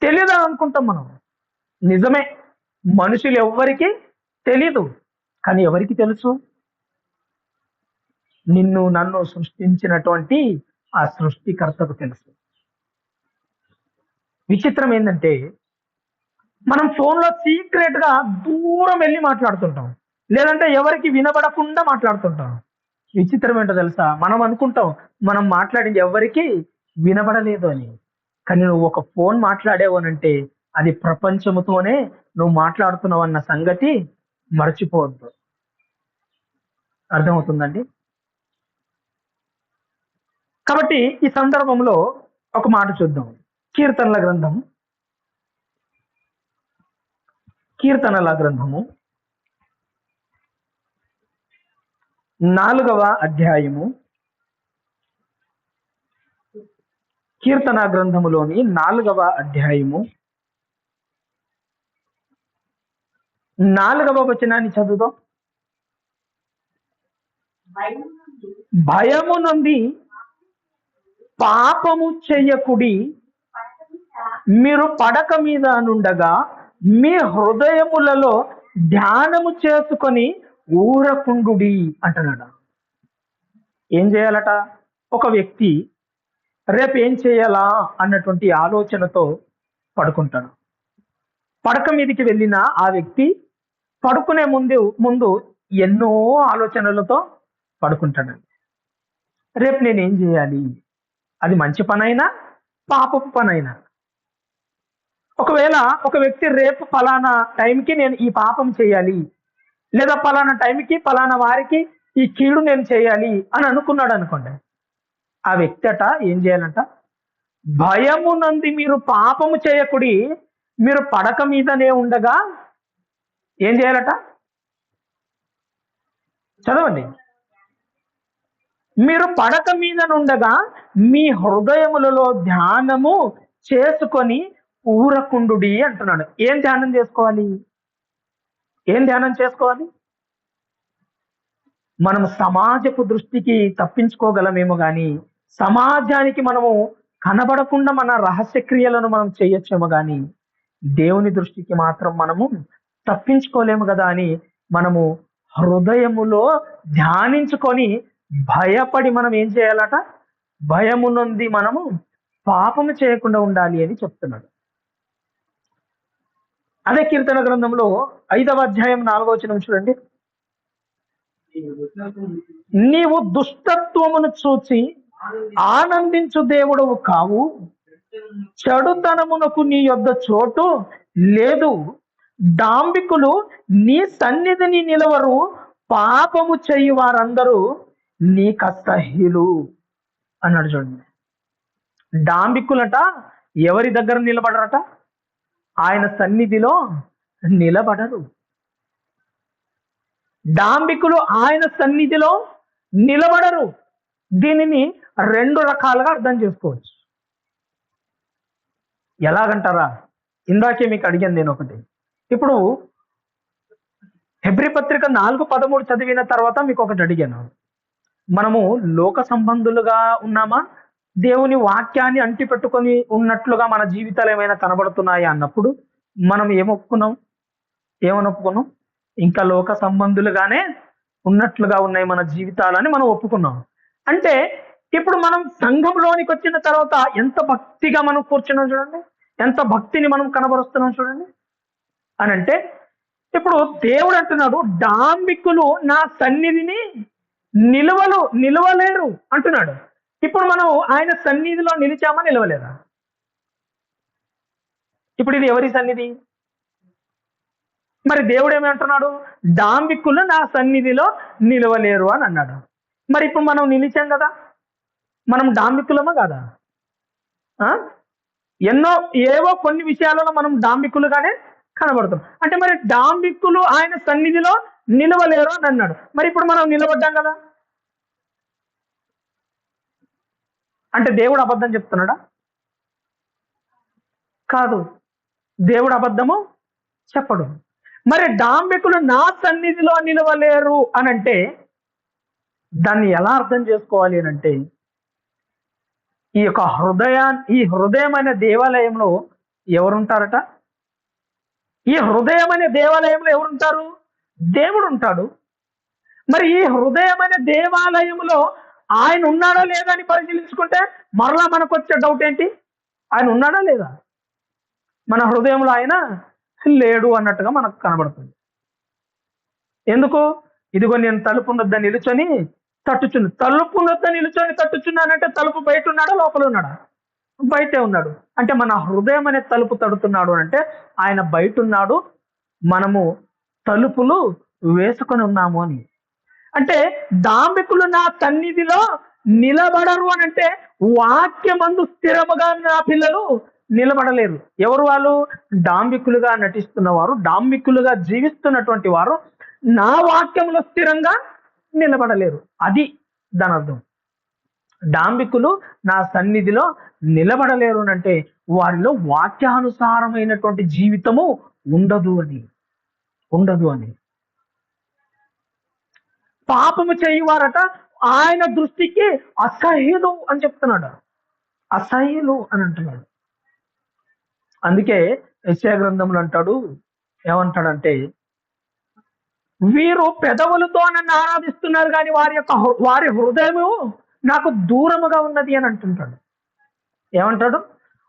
తెలియదు అనుకుంటాం మనం. నిజమే, మనుషులు ఎవ్వరికీ తెలీదు. కానీ ఎవరికి తెలుసు? నిన్ను నన్ను సృష్టించినటువంటి ఆ సృష్టికర్తకు తెలుసు. విచిత్రం ఏంటంటే, మనం ఫోన్లో సీక్రెట్ గా దూరం వెళ్ళి మాట్లాడుతుంటాం, లేదంటే ఎవరికి వినబడకుండా మాట్లాడుతుంటాం. విచిత్రం ఏంటో తెలుసా? మనం అనుకుంటాం మనం మాట్లాడింది ఎవరికి వినబడలేదు అని. కానీ నువ్వు ఒక ఫోన్ మాట్లాడేవు అంటే అది ప్రపంచముతోనే నువ్వు మాట్లాడుతున్నావు అన్న సంగతి మర్చిపోవద్దు. అర్థమవుతుందండి? కాబట్టి ఈ సందర్భంలో ఒక మాట చూద్దాం. కీర్తనల గ్రంథము 4వ అధ్యాయము, కీర్తన గ్రంథములోని 4వ అధ్యాయము 4వ వచనాన్ని చదువుదాం. భయము నుండి పాపము చెయ్యకుడి, మీరు పడక మీద నుండగా మీ హృదయములలో ధ్యానము చేసుకొని ఊరకుండుడి అంటున్నాడు. ఏం చేయాలట? ఒక వ్యక్తి రేపు ఏం చేయాలా అన్నటువంటి ఆలోచనతో పడుకుంటాడు. పడక మీదకి వెళ్ళిన ఆ వ్యక్తి పడుకునే ముందు ఎన్నో ఆలోచనలతో పడుకుంటాడు. రేపు నేనేం చేయాలి? అది మంచి పనైనా పాపపు పనైనా. ఒకవేళ ఒక వ్యక్తి రేపు ఫలానా టైంకి నేను ఈ పాపం చేయాలి, లేదా ఫలానా టైంకి ఫలానా వారికి ఈ కీడు నేను చేయాలి అని అనుకున్నాడు అనుకోండి, ఆ వ్యక్తి అట ఏం చేయాలంట? భయము నుండి మీరు పాపము చేయకుడి, మీరు పడక మీదనే ఉండగా ఏం చేయాలట? చదవండి. మీరు పడక మీద నుండగా మీ హృదయములలో ధ్యానము చేసుకొని ఊరకుండుడి అంటున్నాడు. ఏం ధ్యానం చేసుకోవాలి? ఏం ధ్యానం చేసుకోవాలి? మనం సమాజపు దృష్టికి తప్పించుకోగలమేమో కానీ సమాజానికి మనము కనబడకుండా మన రహస్య క్రియలను మనం చేయొచ్చేమో కానీ దేవుని దృష్టికి మాత్రం మనము తప్పించుకోలేము కదా అని మనము హృదయములో ధ్యానించుకొని భయపడి మనం ఏం చేయాలట? భయము నొంది మనము పాపము చేయకుండా ఉండాలి అని చెప్తున్నాడు. అదే కీర్తన గ్రంథంలో 5వ అధ్యాయం 4వ వచనం చూడండి. నీవు దుష్టత్వమును చూచి ఆనందించు దేవుడవు కావు, చెడుతనమునకు నీ యొద్ద చోటు లేదు. డాంబికులు నీ సన్నిధిని నిలవరు, పాపము చేయి వారందరూ నీకు అసహ్యులు అన్నాడు. చూడండి, డాంబికులట ఎవరి దగ్గర నిలబడరట? ఆయన సన్నిధిలో నిలబడరు. డాంబికులు ఆయన సన్నిధిలో నిలబడరు. దీనిని 2 రకాలుగా అర్థం చేసుకోవచ్చు. ఎలాగంటారా? ఇందాకే మీకు అడిగాను నేను ఒకటి. ఇప్పుడు హెబ్రీ పత్రిక 4:13 చదివిన తర్వాత మీకు ఒకటి అడిగాను. మనము లోక సంబంధులుగా ఉన్నామా, దేవుని వాక్యాన్ని అంటి పెట్టుకొని ఉన్నట్లుగా మన జీవితాలు ఏమైనా కనబడుతున్నాయా అన్నప్పుడు మనం ఏమని ఒప్పుకున్నాం? ఇంకా లోక సంబంధులుగానే ఉన్నట్లుగా ఉన్నాయి మన జీవితాలని మనం ఒప్పుకున్నాం. అంటే ఇప్పుడు మనం సంఘంలోనికి వచ్చిన తర్వాత ఎంత భక్తిగా మనం కూర్చున్నాం చూడండి, ఎంత భక్తిని మనం కనబరుస్తున్నాం చూడండి అని అంటే, ఇప్పుడు దేవుడు అంటున్నాడు, డాంబికులు నా సన్నిధిని నిలవలేరు అంటున్నాడు. ఇప్పుడు మనం ఆయన సన్నిధిలో నిలిచామా, నిలవలేదా? ఇప్పుడు ఇది ఎవరి సన్నిధి? మరి దేవుడు ఏమంటున్నాడు? డాంబికులు నా సన్నిధిలో నిలవలేరు అని అన్నాడు. మరి ఇప్పుడు మనం నిలిచాం కదా, మనం డాంబికులమా కాదా? ఏవో కొన్ని విషయాలలో మనం డాంబికులుగానే కనబడుతాం. అంటే మరి డాంబికులు ఆయన సన్నిధిలో నిలవలేరు అని అన్నాడు. మరి ఇప్పుడు మనం నిలబడ్డాం కదా, అంటే దేవుడు అబద్ధం చెప్తున్నాడా? కాదు, దేవుడు అబద్ధము చెప్పడు. మరి డాంబికులు నా సన్నిధిలో నిలవలేరు అని అంటే దాన్ని ఎలా అర్థం చేసుకోవాలి అని అంటే, ఈ హృదయమైన దేవాలయంలో ఎవరుంటారట? ఈ హృదయమైన దేవాలయంలో ఎవరుంటారు? దేవుడు ఉంటాడు. మరి ఈ హృదయమైన దేవాలయంలో ఆయన ఉన్నాడా లేదా అని పరిశీలించుకుంటే మరలా మనకు వచ్చే డౌట్ ఏంటి? ఆయన ఉన్నాడా లేదా? మన హృదయంలో ఆయన లేడు అన్నట్టుగా మనకు కనబడుతుంది. ఎందుకు? ఇదిగో నేను తలుపు వద్ద నిలుచొని తట్టుచున్నా. తలుపు వద్ద నిలుచొని తట్టుచున్నానంటే తలుపు బయట ఉన్నాడా, లోపల ఉన్నాడా? బయటే ఉన్నాడు. అంటే మన హృదయం అనే తలుపు తడుతున్నాడు అంటే ఆయన బయట ఉన్నాడు, మనము తలుపులు వేసుకొని ఉన్నాము అని. అంటే డాంబికులు నా సన్నిధిలో నిలబడరు అని అంటే వాక్యమందు స్థిరముగా నా పిల్లలు నిలబడలేరు. ఎవరు వాళ్ళు? డాంబికులుగా నటిస్తున్నవారు, డాంబికులుగా జీవిస్తున్నటువంటి వారు నా వాక్యంలో స్థిరంగా నిలబడలేరు. అది దాని అర్థం. డాంబికులు నా సన్నిధిలో నిలబడలేరు అంటే వారిలో వాక్యానుసారమైనటువంటి జీవితము ఉండదు అని. పాపము చేయువారట ఆయన దృష్టికి అసహ్యులు అని చెప్తున్నాడు. అసహ్యులు అని అంటున్నాడు. అందుకే యెషయా గ్రంథంలో అంటాడు, ఏమంటాడంటే, వీరు పెదవులతో నన్ను ఆరాధిస్తున్నారు కానీ వారి హృదయము నాకు దూరముగా ఉన్నది అని అంటుంటాడు. ఏమంటాడు?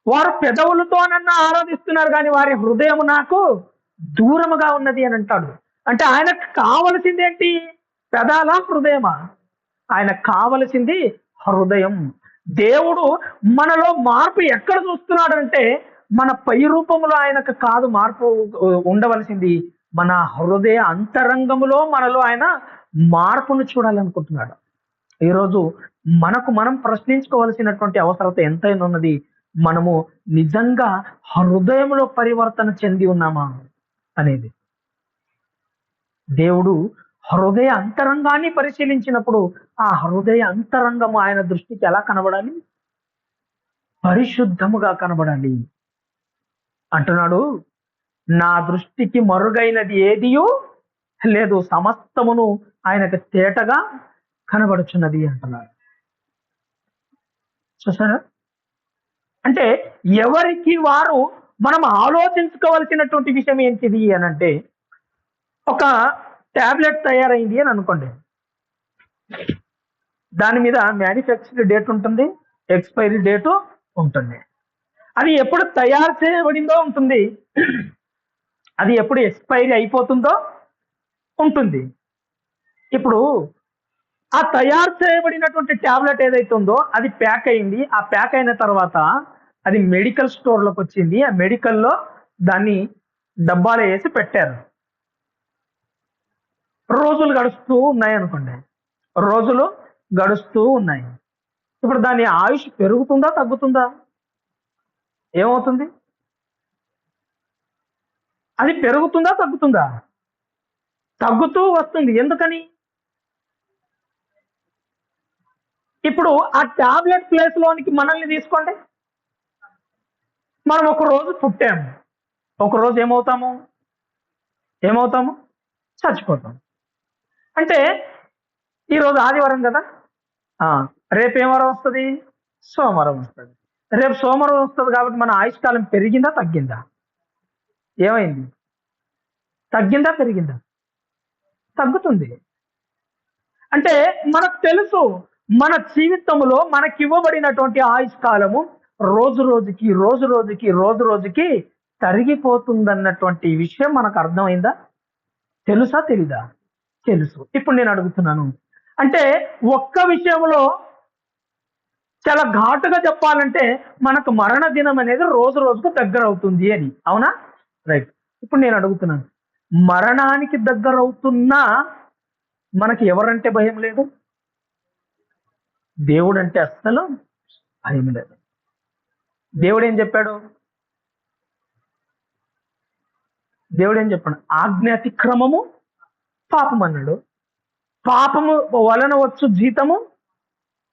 వారు పెదవులతో నన్ను ఆరాధిస్తున్నారు కానీ వారి హృదయము నాకు దూరముగా ఉన్నది అని అంటాడు. అంటే ఆయనకు కావలసింది ఏంటి? పెదాలా, హృదయమా? ఆయనకు కావలసింది హృదయం. దేవుడు మనలో మార్పు ఎక్కడ చూస్తున్నాడు అంటే మన పై రూపంలో ఆయనకు కాదు మార్పు ఉండవలసింది, మన హృదయ అంతరంగములో మనలో ఆయన మార్పును చూడాలనుకుంటున్నాడు. ఈరోజు మనం ప్రశ్నించుకోవాల్సినటువంటి అవసరత ఎంతైనా ఉన్నది. మనము నిజంగా హృదయంలో పరివర్తన చెంది ఉన్నామా అనేది. దేవుడు హృదయ అంతరంగాన్ని పరిశీలించినప్పుడు ఆ హృదయ అంతరంగము ఆయన దృష్టికి ఎలా కనబడాలి? పరిశుద్ధముగా కనబడాలి అంటున్నాడు. నా దృష్టికి మరుగైనది ఏదియూ లేదు, సమస్తమును ఆయనకు తేటగా కనబడుచున్నది అంటున్నాడు. చూసారా? అంటే ఎవరికి వారు మనం ఆలోచించుకోవాల్సినటువంటి విషయం ఏంటిది అని అంటే, ఒక టాబ్లెట్ తయారైంది అని అనుకోండి. దాని మీద మ్యానుఫ్యాక్చర్ డేట్ ఉంటుంది, ఎక్స్పైరీ డేటు ఉంటుంది. అది ఎప్పుడు తయారు చేయబడిందో ఉంటుంది, అది ఎప్పుడు ఎక్స్పైరీ అయిపోతుందో ఉంటుంది. ఇప్పుడు ఆ తయారు చేయబడినటువంటి టాబ్లెట్ ఏదైతే ఉందో అది ప్యాక్ అయింది. ఆ ప్యాక్ అయిన తర్వాత అది మెడికల్ స్టోర్లోకి వచ్చింది. ఆ మెడికల్లో దాన్ని డబ్బాలో వేసి పెట్టారు. రోజులు గడుస్తూ ఉన్నాయి అనుకోండి, రోజులు గడుస్తూ ఉన్నాయి. ఇప్పుడు దాని ఆయుష్ పెరుగుతుందా తగ్గుతుందా? ఏమవుతుంది? అది పెరుగుతుందా తగ్గుతుందా? తగ్గుతూ వస్తుంది. ఎందుకని? ఇప్పుడు ఆ టాబ్లెట్ ప్లేస్ లోనికి మనల్ని తీసుకోండి. మనం ఒక రోజు పుట్టాము, ఒక రోజు ఏమవుతాము? చచ్చిపోతాం. అంటే ఈరోజు ఆదివారం కదా, రేపు ఏం వారం వస్తుంది? సోమవారం వస్తుంది. రేపు సోమవారం వస్తుంది కాబట్టి మన ఆయుష్కాలం పెరిగిందా తగ్గిందా? ఏమైంది? తగ్గిందా పెరిగిందా? తగ్గుతుంది. అంటే మనకు తెలుసు మన జీవితంలో మనకివ్వబడినటువంటి ఆయుష్కాలము రోజు రోజుకి తరిగిపోతుందన్నటువంటి విషయం మనకు అర్థమైందా? తెలుసా తెలీదా? తెలుసు. ఇప్పుడు నేను అడుగుతున్నాను, అంటే ఒక్క విషయంలో చాలా ఘాటుగా చెప్పాలంటే మనకు మరణ దినం అనేది రోజుకు దగ్గర అవుతుంది అని, అవునా? రైట్. ఇప్పుడు నేను అడుగుతున్నాను, మరణానికి దగ్గర అవుతున్నా మనకి ఎవరంటే భయం లేదు? దేవుడు అంటే అస్సలు భయం లేదు. దేవుడు ఏం చెప్పాడు? ఆజ్ఞాతిక్రమము పాపం అన్నాడు. పాపము వలన వచ్చు జీతము,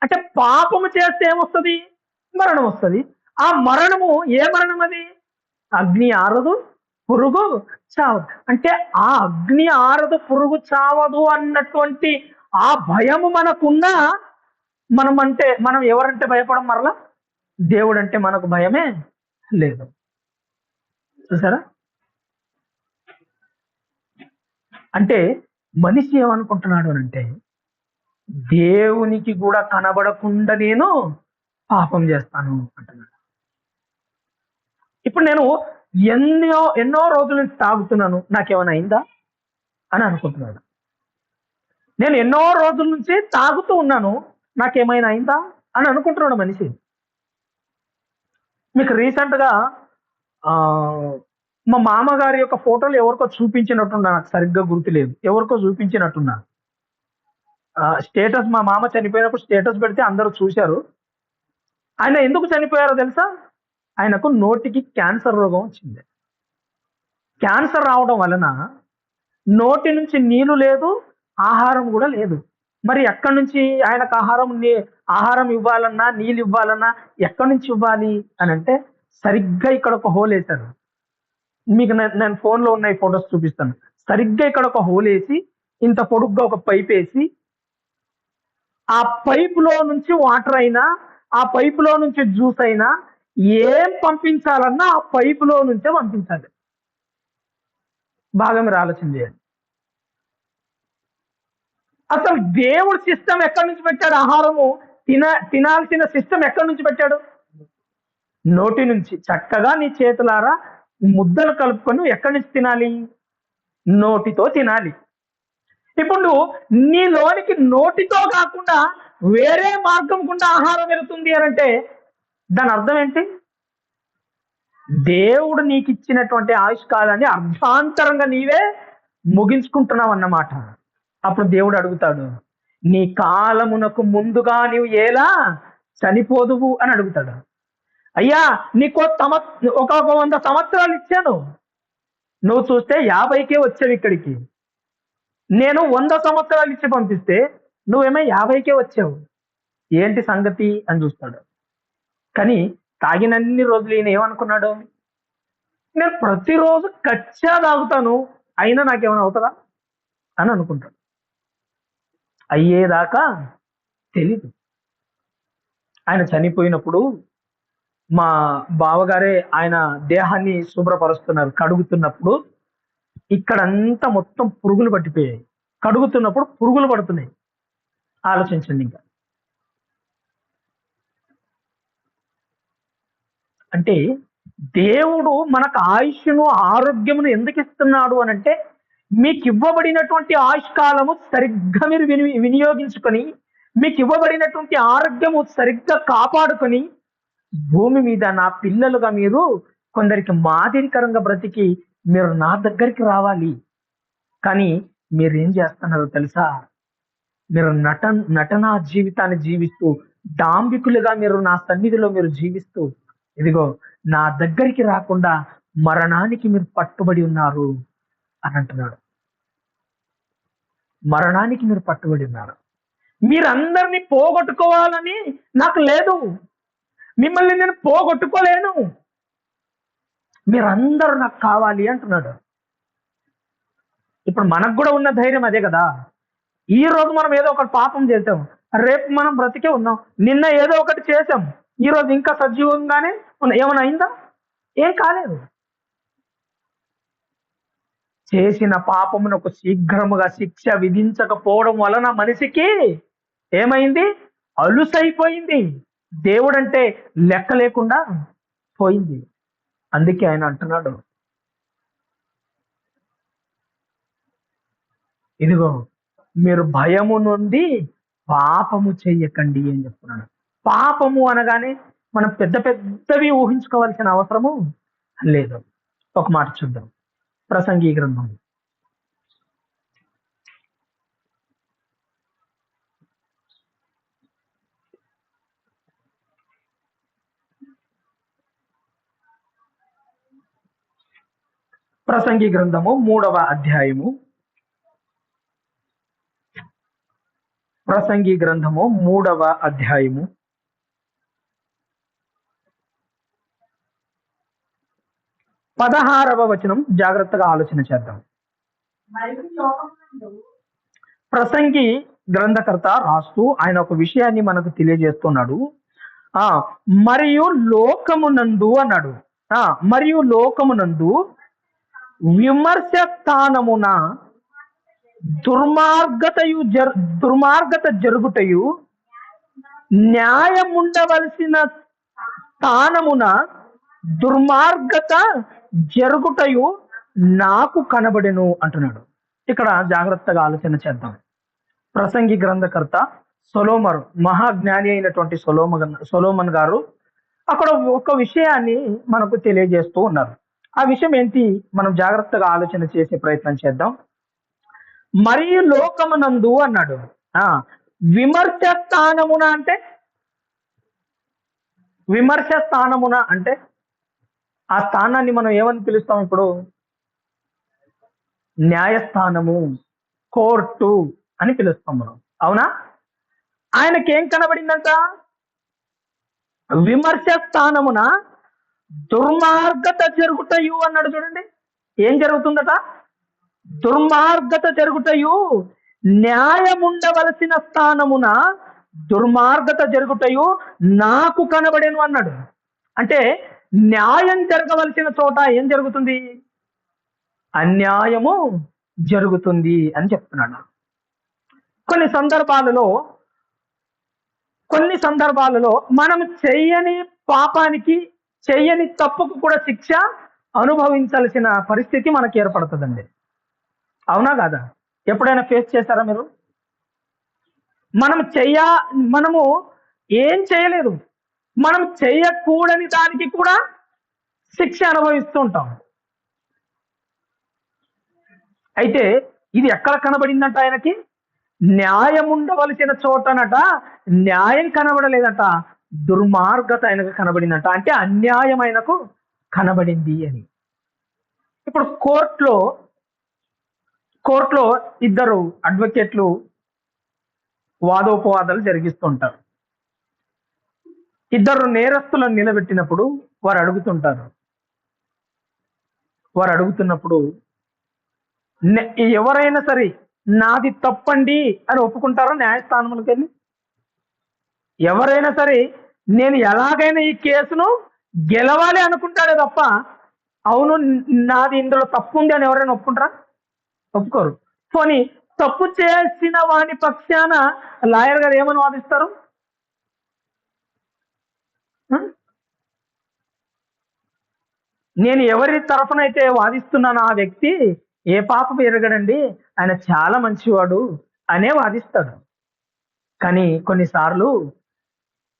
అంటే పాపము చేస్తే ఏమొస్తుంది? మరణం వస్తుంది. ఆ మరణము ఏ మరణం? అది అగ్ని ఆరదు, పురుగు చావదు. అంటే ఆ అగ్ని ఆరదు, పురుగు చావదు అన్నటువంటి ఆ భయము మనకున్నా మనం ఎవరంటే భయపడం? మరలా దేవుడు అంటే మనకు భయమే లేదు. చూసారా? అంటే మనిషి ఏమనుకుంటున్నాడు అంటే, దేవునికి కూడా కనబడకుండా నేను పాపం చేస్తాను అంటున్నాడు. ఇప్పుడు నేను ఎన్నో రోజుల నుంచి తాగుతున్నాను, నాకేమైనా అయిందా అని అనుకుంటున్నాడు. నేను ఎన్నో రోజుల నుంచి తాగుతూ ఉన్నాను, నాకేమైనా అయిందా అని అనుకుంటున్నాడు మనిషి. మీకు రీసెంట్గా మా మామగారి యొక్క ఫోటోలు ఎవరికో చూపించినట్టున్నా, నాకు సరిగ్గా గుర్తులేదు, ఎవరికో చూపించినట్టున్నా. స్టేటస్, మా మామ చనిపోయినప్పుడు స్టేటస్ పెడితే అందరూ చూశారు. ఆయన ఎందుకు చనిపోయారో తెలుసా? ఆయనకు నోటికి క్యాన్సర్ రోగం వచ్చింది. క్యాన్సర్ రావడం వలన నోటి నుంచి నీళ్లు లేదు, ఆహారం కూడా లేదు. మరి ఎక్కడి నుంచి ఆయనకు ఆహారం ఇవ్వాలన్నా, నీళ్ళు ఇవ్వాలన్నా ఎక్కడి నుంచి ఇవ్వాలి అని అంటే, సరిగ్గా ఇక్కడ ఒక హోల్ వేశారు. మీకు నేను ఫోన్లో ఉన్న ఫొటోస్ చూపిస్తాను. సరిగ్గా ఇక్కడ ఒక హోల్ వేసి, ఇంత పొడుగ్గా ఒక పైప్ వేసి, ఆ పైపులో నుంచి వాటర్ అయినా, ఆ పైపులో నుంచి జ్యూస్ అయినా, ఏం పంపించాలన్నా ఆ పైపులో నుంచే పంపించాలి. బాగా మీరు ఆలోచన చేయండి. అసలు దేవుడు సిస్టమ్ ఎక్కడి నుంచి పెట్టాడు? ఆహారము తినాల్సిన సిస్టమ్ ఎక్కడి నుంచి పెట్టాడు? నోటి నుంచి. చక్కగా నీ చేతులారా ముద్దలు కలుపుకొని ఎక్కడి నుంచి తినాలి? నోటితో తినాలి. ఇప్పుడు నీలోనికి నోటితో కాకుండా వేరే మార్గం గుండా ఆహారం వెళుతుంది అని అంటే దాని అర్థం ఏంటి? దేవుడు నీకు ఇచ్చినటువంటి ఆయుష్కాలాన్ని అర్థాంతరంగా నీవే ముగించుకుంటున్నావు అన్నమాట. అప్పుడు దేవుడు అడుగుతాడు, నీ కాలమునకు ముందుగా నీవు ఎలా చనిపోదువు అని అడుగుతాడు. అయ్యా, నీకు ఒక 100 సంవత్సరాలు ఇచ్చాను, నువ్వు చూస్తే 50కే వచ్చావు ఇక్కడికి. నేను 100 సంవత్సరాలు ఇచ్చి పంపిస్తే నువ్వేమో 50కే వచ్చావు, ఏంటి సంగతి అని చూస్తాడు. కానీ తాగినన్ని రోజులు ఈయన ఏమనుకున్నాడు? నేను ప్రతిరోజు కచ్చా తాగుతాను, అయినా నాకేమైనా అవుతుందా అని అనుకుంటాడు. అయ్యేదాకా తెలీదు. ఆయన చనిపోయినప్పుడు మా బావగారే ఆయన దేహాన్ని శుభ్రపరుస్తున్నారు. కడుగుతున్నప్పుడు ఇక్కడంతా మొత్తం పురుగులు పట్టిపోయాయి. కడుగుతున్నప్పుడు పురుగులు పడుతున్నాయి. ఆలోచించండి ఇంకా. అంటే దేవుడు మనకు ఆయుష్ను, ఆరోగ్యమును ఎందుకు ఇస్తున్నాడు అనంటే, మీకు ఇవ్వబడినటువంటి ఆయుష్కాలము సరిగ్గా మీరు వినియోగించుకొని, మీకు ఇవ్వబడినటువంటి ఆరోగ్యము సరిగ్గా కాపాడుకొని, భూమి మీద నా పిల్లలుగా మీరు కొందరికి మాదిరికరంగా బ్రతికి మీరు నా దగ్గరికి రావాలి. కానీ మీరేం చేస్తున్నారో తెలుసా? మీరు నటనా జీవితాన్ని జీవిస్తూ, డాంబికులుగా మీరు నా సన్నిధిలో మీరు జీవిస్తూ, ఇదిగో నా దగ్గరికి రాకుండా మరణానికి మీరు పట్టుబడి ఉన్నారు అని అంటున్నాడు. మరణానికి మీరు పట్టుబడి ఉన్నారు. మీరందరినీ పోగొట్టుకోవాలని నాకు లేదు. మిమ్మల్ని నేను పోగొట్టుకోలేను. మీరందరూ నాకు కావాలి అంటున్నాడు. ఇప్పుడు మనకు కూడా ఉన్న ధైర్యం అదే కదా. ఈ రోజు మనం ఏదో ఒకటి పాపం చేసాం, రేపు మనం బ్రతికే ఉన్నాం. నిన్న ఏదో ఒకటి చేసాం, ఈ రోజు ఇంకా సజీవంగానే ఏమైనా అయిందా? ఏం కాలేదు. చేసిన పాపమునకు శీఘ్రముగా శిక్ష విధించకపోవడం వలన మనిషికి ఏమైంది? అలుసైపోయింది. దేవుడంటే లెక్క లేకుండా పోయింది. అందుకే ఆయన అంటున్నాడు, ఇదిగో మీరు భయము నుండి పాపము చెయ్యకండి అని చెప్తున్నాడు. పాపము అనగానే మనం పెద్ద పెద్దవి ఊహించుకోవాల్సిన అవసరము లేదు. ఒక మాట చూద్దాం. ప్రసంగి గ్రంథం ప్రసంగి గ్రంథము 3వ అధ్యాయము. ప్రసంగి గ్రంథము 3వ అధ్యాయము 16వ వచనం జాగ్రత్తగా ఆలోచన చేద్దాం. ప్రసంగి గ్రంథకర్త రాస్తూ ఆయన ఒక విషయాన్ని మనకు తెలియజేస్తున్నాడు. మరియు లోకమునందు అన్నాడు. మరియు లోకమునందు విమర్శ స్థానమున దుర్మార్గత జరుగుటయు, న్యాయముండవలసిన స్థానమున దుర్మార్గత జరుగుటయు నాకు కనబడెను అంటున్నాడు. ఇక్కడ జాగ్రత్తగా ఆలోచన చేద్దాం. ప్రసంగి గ్రంథకర్త సొలొమోను, మహాజ్ఞాని అయినటువంటి సొలొమోను గారు అక్కడ ఒక విషయాన్ని మనకు తెలియజేస్తూ ఉన్నారు. ఆ విషయం ఏంటి? మనం జాగ్రత్తగా ఆలోచన చేసే ప్రయత్నం చేద్దాం. మరియు లోకమునందు అన్నాడు. విమర్శ స్థానమున అంటే, విమర్శ స్థానమున అంటే ఆ స్థానాన్ని మనం ఏమని పిలుస్తాం? ఇప్పుడు న్యాయస్థానము, కోర్టు అని పిలుస్తాం మనం, అవునా? ఆయనకేం కనబడిందంట? విమర్శ స్థానమున దుర్మార్గత జరుగుటయు అన్నాడు. చూడండి, ఏం జరుగుతుందట? దుర్మార్గత జరుగుటయు, న్యాయముండవలసిన స్థానమున దుర్మార్గత జరుగుటయు నాకు కనబడేను అన్నాడు. అంటే న్యాయం జరగవలసిన చోట ఏం జరుగుతుంది? అన్యాయము జరుగుతుంది అని చెప్తున్నాడు. కొన్ని సందర్భాలలో మనం చెయ్యని పాపానికి, చెయ్యని తప్పుకు కూడా శిక్ష అనుభవించాల్సిన పరిస్థితి మనకి ఏర్పడుతుందండి, అవునా కాదా? ఎప్పుడైనా ఫేస్ చేశారా మీరు? మనము ఏం చేయలేదు, మనం చేయకూడని దానికి కూడా శిక్ష అనుభవిస్తూ ఉంటాం. అయితే ఇది ఎక్కడ కనబడిందంట? ఆయనకి న్యాయం ఉండవలసిన చోటనట న్యాయం కనబడలేదట, దుర్మార్గత ఆయనకు కనబడిందంట. అంటే అన్యాయం ఆయనకు కనబడింది అని. ఇప్పుడు కోర్టులో ఇద్దరు అడ్వకేట్లు వాదోపవాదాలు జరిగిస్తుంటారు. ఇద్దరు నేరస్తులను నిలబెట్టినప్పుడు వారు అడుగుతున్నప్పుడు ఎవరైనా సరే నాది తప్పండి అని ఒప్పుకుంటారా? న్యాయస్థానంలోకి వెళ్ళి ఎవరైనా సరే నేను ఎలాగైనా ఈ కేసును గెలవాలి అనుకుంటాడే తప్ప అవును నాది ఇందులో తప్పు ఉంది అని ఎవరైనా ఒప్పుకుంటారా? ఒప్పుకోరు. పోనీ తప్పు చేసిన వాని పక్షాన లాయర్ గారు ఏమని వాదిస్తారు? నేను ఎవరి తరఫునైతే వాదిస్తున్నానో ఆ వ్యక్తి ఏ పాపం ఎరగడండి, ఆయన చాలా మంచివాడు అనే వాదిస్తాడు. కానీ కొన్నిసార్లు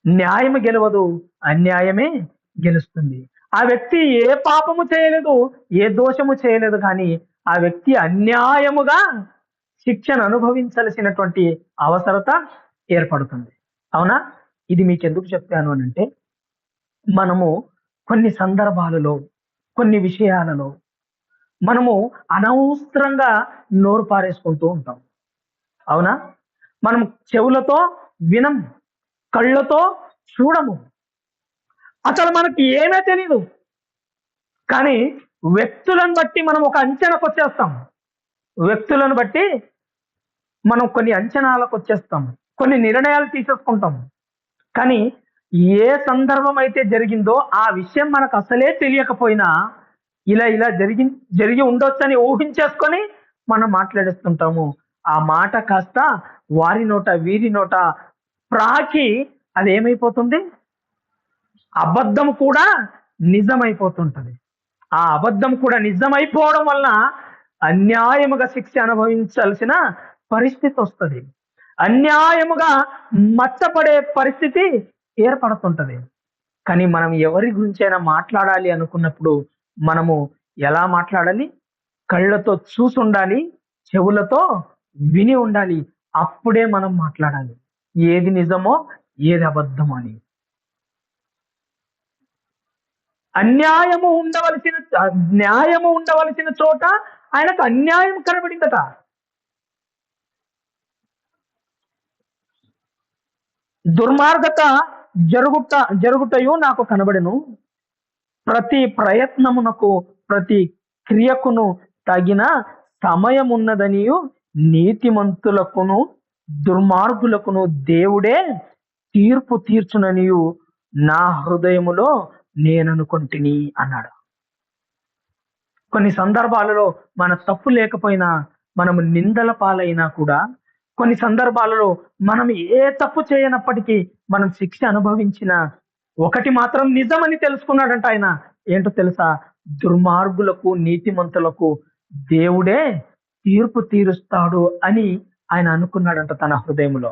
న్యాయం గెలవదు, అన్యాయమే గెలుస్తుంది. ఆ వ్యక్తి ఏ పాపము చేయలేదు, ఏ దోషము చేయలేదు, కానీ ఆ వ్యక్తి అన్యాయముగా శిక్షను అనుభవించాల్సినటువంటి అవసరత ఏర్పడుతుంది. అవునా? ఇది మీకు ఎందుకు చెప్పాను అని అంటే, మనము కొన్ని సందర్భాలలో కొన్ని విషయాలలో మనము అనవసరంగా నోరు పారేసుకుంటూ ఉంటాం. అవునా? మనం చెవులతో వినం, కళ్ళతో చూడము, అసలు మనకి ఏమీ తెలీదు. కానీ వ్యక్తులను బట్టి మనం ఒక అంచనాకు వచ్చేస్తాం. వ్యక్తులను బట్టి మనం కొన్ని అంచనాలకు వచ్చేస్తాం, కొన్ని నిర్ణయాలు తీసేసుకుంటాం. కానీ ఏ సందర్భం అయితే జరిగిందో ఆ విషయం మనకు అసలే తెలియకపోయినా ఇలా ఇలా జరిగి ఉండొచ్చని ఊహించేసుకొని మనం మాట్లాడేస్తుంటాము. ఆ మాట కాస్త వారి నోట వీరి నోట ప్రాకి అది ఏమైపోతుంది? అబద్ధం కూడా నిజమైపోతుంటది. ఆ అబద్ధం కూడా నిజమైపోవడం వలన అన్యాయముగా శిక్ష అనుభవించాల్సిన పరిస్థితి వస్తుంది. అన్యాయముగా మచ్చపడే పరిస్థితి ఏర్పడుతుంటది. కానీ మనం ఎవరి గురించైనా మాట్లాడాలి అనుకున్నప్పుడు మనము ఎలా మాట్లాడాలి? కళ్ళతో చూసి ఉండాలి, చెవులతో విని ఉండాలి. అప్పుడే మనం మాట్లాడాలి ఏది నిజమో ఏది అబద్ధమో అని. న్యాయము ఉండవలసిన చోట ఆయనకు అన్యాయం కనబడిందట. దుర్మార్గత జరుగుటయు నాకు కనబడెను. ప్రతి ప్రయత్నమునకు ప్రతి క్రియకును తగిన సమయమున్నదనియు నీతిమంతులకును దుర్మార్గులకును దేవుడే తీర్పు తీర్చుననియు నా హృదయములో నేననుకుంటుని అన్నాడు. కొన్ని సందర్భాలలో మన తప్పు లేకపోయినా మనము నిందల పాలైనా కూడా, కొన్ని సందర్భాలలో మనం ఏ తప్పు చేయనప్పటికీ మనం శిక్ష అనుభవించిన ఒకటి మాత్రం నిజమని తెలుసుకున్నాడంట ఆయన. ఏంటో తెలుసా? దుర్మార్గులకు నీతిమంతులకు దేవుడే తీర్పు తీరుస్తాడు అని ఆయన అనుకున్నాడంట తన హృదయంలో.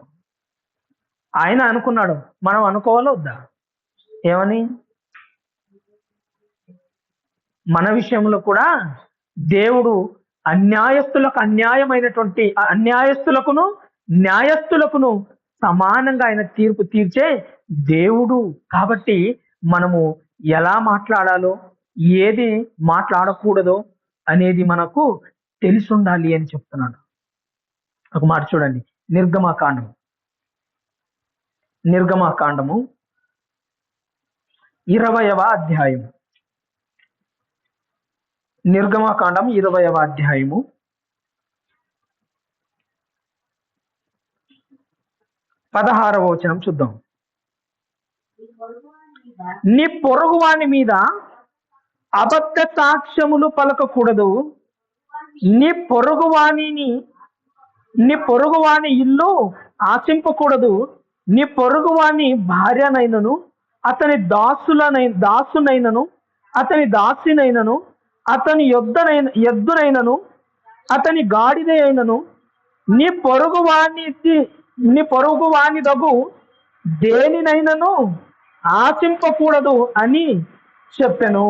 ఆయన అనుకున్నాడు, మనం అనుకోవాలో వద్దా? ఏమని? మన విషయంలో కూడా దేవుడు అన్యాయస్తులకును న్యాయస్తులకును సమానంగా ఆయన తీర్పు తీర్చే దేవుడు. కాబట్టి మనము ఎలా మాట్లాడాలో, ఏది మాట్లాడకూడదో అనేది మనకు తెలిసి ఉండాలి అని చెప్తున్నాడు. ఒక మాట చూడండి, నిర్గమాకాండము 20వ అధ్యాయం. నిర్గమాకాండం 20వ అధ్యాయము 16వ వచనం చూద్దాం. నీ పొరుగువాని మీద అబద్ధ సాక్ష్యములు పలకకూడదు. నీ పొరుగువాని ఇల్లు ఆశింపకూడదు. నీ పొరుగువాని భార్యనైనను, అతని దాసునైనను, అతని దాసినైనను, అతని ఎద్దునైనను, అతని గాడిద అయినను, నీ పొరుగువాని దగ్గు దేనినైనను ఆశింపకూడదు అని చెప్పెను.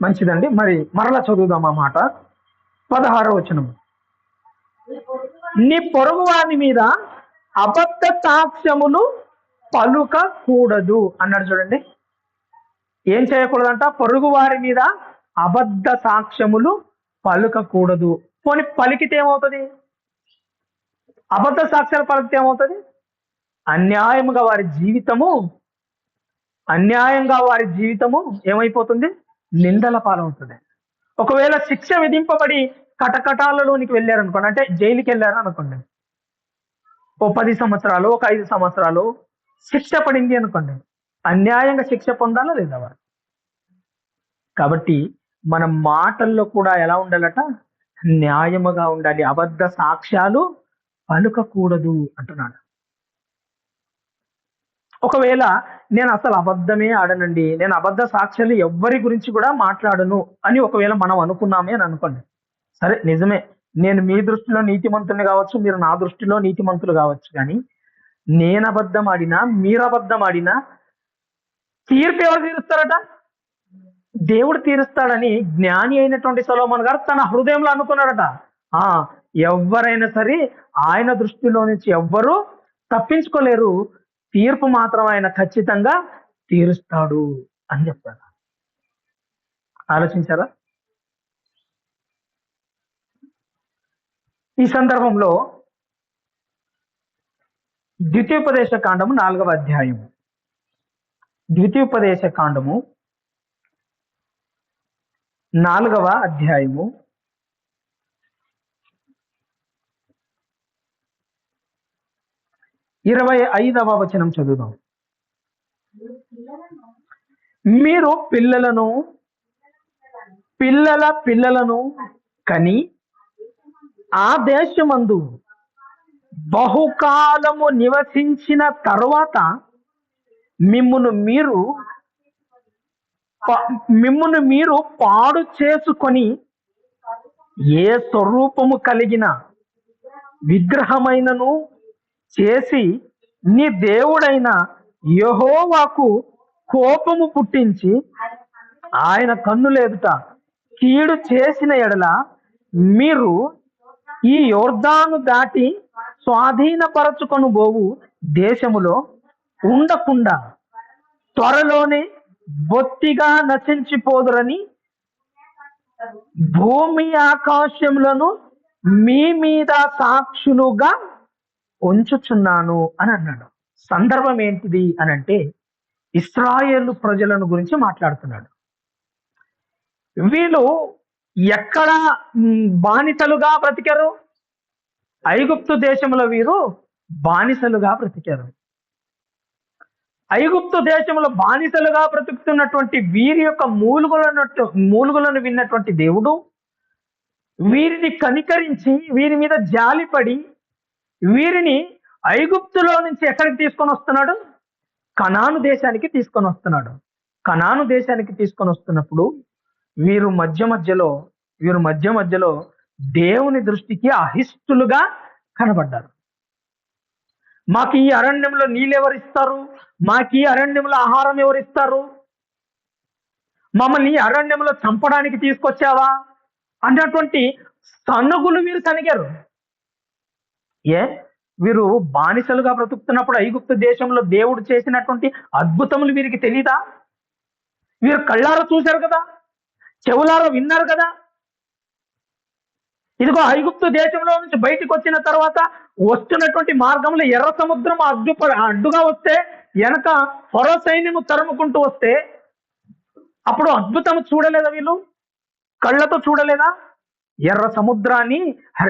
మంచిదండి. మరలా చదువుదాం ఆ మాట. 16వ వచనం. నీ పొరుగువాని మీద అబద్ధ సాక్ష్యములు పలుకకూడదు అన్నాడు. చూడండి, ఏం చేయకూడదంట? పొరుగు వారి మీద అబద్ధ సాక్ష్యములు పలుకకూడదు. పోనీ పలికితే ఏమవుతుంది? అబద్ధ సాక్ష్యాలు పలికితే ఏమవుతుంది? అన్యాయంగా వారి జీవితము ఏమైపోతుంది? నిందల పాలవుతుంది. ఒకవేళ శిక్ష విధింపబడి కటకటాలలోనికి వెళ్ళారనుకోండి, అంటే జైలుకి వెళ్ళారు అనుకోండి, ఓ 10 సంవత్సరాలు, ఒక 5 సంవత్సరాలు శిక్ష పడింది అనుకోండి, అన్యాయంగా శిక్ష పొందాలా లేదా వారు? కాబట్టి మన మాటల్లో కూడా ఎలా ఉండాలట? న్యాయముగా ఉండాలి. అబద్ధ సాక్ష్యాలు పలుకకూడదు అంటున్నాడు. ఒకవేళ నేను అసలు అబద్ధమే ఆడనండి, నేను అబద్ధ సాక్ష్యాలు ఎవ్వరి గురించి కూడా మాట్లాడను అని ఒకవేళ మనం అనుకున్నామే అని అనుకోండి, సరే నిజమే, నేను మీ దృష్టిలో నీతిమంతుని కావచ్చు, మీరు నా దృష్టిలో నీతిమంతులు కావచ్చు, కానీ నేను అబద్ధం ఆడినా, మీరు అబద్ధం ఆడినా తీర్పు ఎవరు తీరుస్తారట? దేవుడు తీరుస్తాడని జ్ఞాని అయినటువంటి సొలొమోను గారు తన హృదయంలో అనుకున్నాడట. ఆ ఎవరైనా సరే ఆయన దృష్టిలో నుంచి ఎవ్వరూ తప్పించుకోలేరు, తీర్పు మాత్రం ఆయన ఖచ్చితంగా తీరుస్తాడు అని చెప్పారు. ఆలోచించారా? ఈ సందర్భంలో ద్వితీయోపదేశ కాండము 4వ అధ్యాయము, ద్వితీయోపదేశ కాండము 4వ అధ్యాయము 25వ వచనం చదువుదాం. మీరు పిల్లల పిల్లలను కని ఆ దేశమందు బహుకాలము నివసించిన తరువాత మిమ్మును మీరు పాడు చేసుకొని ఏ స్వరూపము కలిగిన విగ్రహమైనను చేసి నీ దేవుడైన యెహోవాకు కోపము పుట్టించి ఆయన కన్నుల ఎదుట కీడు చేసిన ఎడల మీరు ఈ యోర్దాను దాటి స్వాధీనపరచుకొని పోవు దేశములో ఉండకుండా త్వరలోనే బొత్తిగా నశించిపోదురని భూమి ఆకాశములను మీ మీద సాక్షులుగా ఉంచుచున్నాను అని అన్నాడు. సందర్భం ఏంటిది అని అంటే, ఇశ్రాయేలు ప్రజలను గురించి మాట్లాడుతున్నాడు. వీళ్ళు ఎక్కడ బానిసలుగా బ్రతికారు? ఐగుప్తు దేశంలో వీరు బానిసలుగా బ్రతికారు. ఐగుప్తు దేశంలో బానిసలుగా బ్రతుకుతున్నటువంటి వీరి యొక్క మూలుగులను విన్నటువంటి దేవుడు వీరిని కనికరించి వీరి మీద జాలిపడి వీరిని ఐగుప్తులో నుంచి ఎక్కడికి తీసుకొని వస్తున్నాడు? కనాను దేశానికి తీసుకొని వస్తున్నాడు. కనాను దేశానికి తీసుకొని వస్తున్నప్పుడు వీరు మధ్య మధ్యలో దేవుని దృష్టికి అహిష్టులుగా కనబడ్డారు. మాకు ఈ అరణ్యంలో నీళ్ళు ఎవరిస్తారు? మాకు ఈ అరణ్యంలో ఆహారం ఎవరిస్తారు? మమ్మల్ని ఈ అరణ్యంలో చంపడానికి తీసుకొచ్చావా అన్నటువంటి సనుగులు వీరు కనిగారు. వీరు బానిసలుగా బ్రతుకుతున్నప్పుడు ఐగుప్తు దేశంలో దేవుడు చేసినటువంటి అద్భుతములు వీరికి తెలీదా? వీరు కళ్ళారా చూశారు కదా, చెవులారా విన్నారు కదా. ఇదిగో ఐగుప్తు దేశంలో నుంచి బయటికి వచ్చిన తర్వాత వస్తున్నటువంటి మార్గంలో ఎర్ర సముద్రం అడ్డుగా వస్తే వెనక ఫరో సైన్యము తరుముకుంటూ వస్తే అప్పుడు అద్భుతం చూడలేదా? వీళ్ళు కళ్ళతో చూడలేదా? ఎర్ర సముద్రాన్ని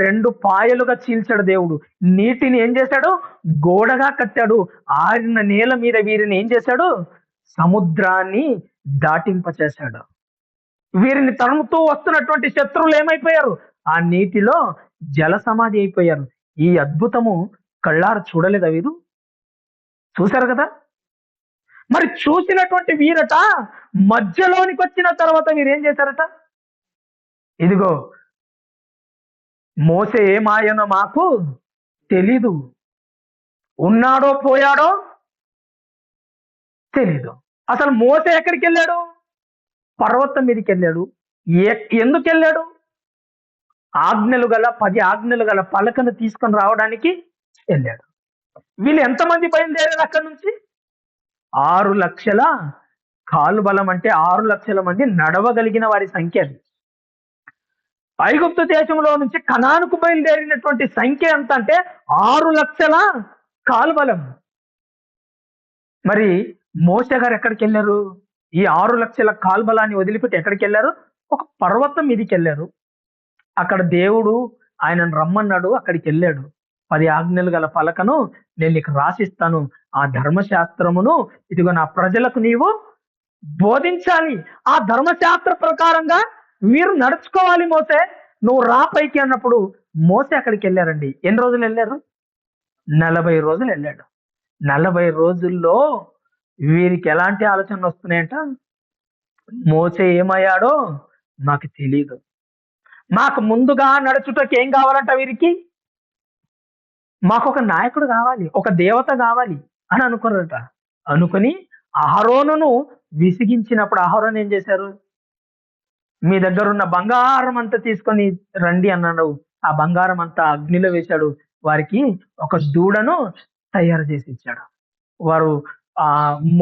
2 పాయలుగా చీల్చాడు దేవుడు. నీటిని ఏం చేశాడు? గోడగా కట్టాడు. ఆరిన నేల మీద వీరిని ఏం చేశాడు? సముద్రాన్ని దాటింపచేశాడు. వీరిని తరుముతూ వస్తున్నటువంటి శత్రువులు ఏమైపోయారు? ఆ నీటిలో జల సమాధి అయిపోయారు. ఈ అద్భుతము కళ్ళారు చూడలేదా వీరు? చూశారు కదా. మరి చూసినటువంటి వీరట మధ్యలోనికి వచ్చిన తర్వాత వీరేం చేశారట? ఇదిగో మోసే ఏమాయనో మాకు తెలీదు, ఉన్నాడో పోయాడో తెలీదు. అసలు మోసే ఎక్కడికి వెళ్ళాడు? పర్వతం మీదకి వెళ్ళాడు. ఎందుకు వెళ్ళాడు? 10 ఆజ్ఞలు గల పలకను తీసుకొని రావడానికి వెళ్ళాడు. వీళ్ళు ఎంతమంది బయలుదేరారు అక్కడి నుంచి? 6 లక్షల కాలు బలం, అంటే 6 లక్షల మంది నడవగలిగిన వారి సంఖ్య అది. ఐగుప్తు దేశంలో నుంచి కనానుకు బయలుదేరినటువంటి సంఖ్య ఎంత అంటే 6 లక్షల కాలు బలం. మరి మోసే గారు ఎక్కడికి వెళ్ళారు? ఈ 6 లక్షల కాల్బలాన్ని వదిలిపెట్టి ఎక్కడికి వెళ్ళారు? ఒక పర్వతం మీదకి వెళ్ళారు. అక్కడ దేవుడు ఆయనను రమ్మన్నాడు. అక్కడికి వెళ్ళాడు. 10 ఆజ్ఞలు గల పలకను నేను నీకు రాసిస్తాను. ఆ ధర్మశాస్త్రమును ఇదిగో నా ప్రజలకు నీవు బోధించాలి. ఆ ధర్మశాస్త్ర ప్రకారంగా మీరు నడుచుకోవాలి మోసే. నువ్వు రా పైకి అన్నప్పుడు మోసే అక్కడికి వెళ్ళారండి. ఎన్ని రోజులు వెళ్ళారు? 40 రోజులు వెళ్ళాడు. 40 రోజుల్లో వీరికి ఎలాంటి ఆలోచనలు వస్తున్నాయంట? మోసే ఏమయ్యాడో నాకు తెలీదు. మాకు ముందుగా నడుచుటకు ఏం కావాలంట వీరికి? మాకొక నాయకుడు కావాలి, ఒక దేవత కావాలి అని అనుకున్నారట. అనుకుని అహరోనును విసిగించినప్పుడు అహరోను ఏం చేశారు? మీ దగ్గర ఉన్న బంగారం అంతా తీసుకొని రండి అన్నాడు. ఆ బంగారం అంతా అగ్నిలో వేశాడు. వారికి ఒక దూడను తయారు చేసి ఇచ్చాడు. వారు ఆ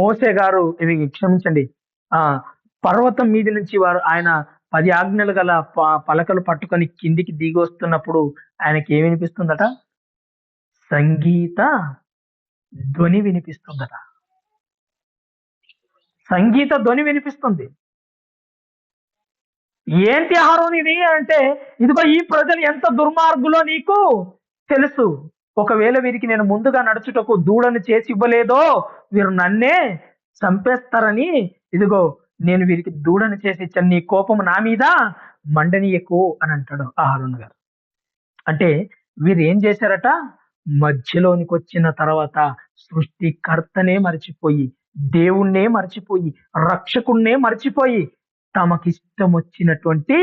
మోసే గారు, ఇది క్షమించండి, ఆ పర్వతం మీద నుంచి ఆయన 10 ఆజ్ఞలు గల పలకలు పట్టుకొని కిందికి దిగి వస్తున్నప్పుడు ఆయనకి ఏమి వినిపిస్తుందట? సంగీత ధ్వని వినిపిస్తుందట. సంగీత ధ్వని వినిపిస్తుంది. ఏంటి ఆహారం ఇది అంటే, ఇదిగో ఈ ప్రజలు ఎంత దుర్మార్గులో నీకు తెలుసు. ఒకవేళ వీరికి నేను ముందుగా నడుచుటకు దూడను చేసి ఇవ్వలేదో వీరు నన్నే చంపేస్తారని ఇదిగో నేను వీరికి దూడను చేసి ఇచ్చాను. నీ కోపం నా మీద మండనీయకు అని అంటాడు అహరోను గారు. అంటే వీరు ఏం చేశారట? మధ్యలోనికి వచ్చిన తర్వాత సృష్టికర్తనే మర్చిపోయి, దేవుణ్ణే మర్చిపోయి, రక్షకుణ్ణే మర్చిపోయి తమకిష్టం వచ్చినటువంటి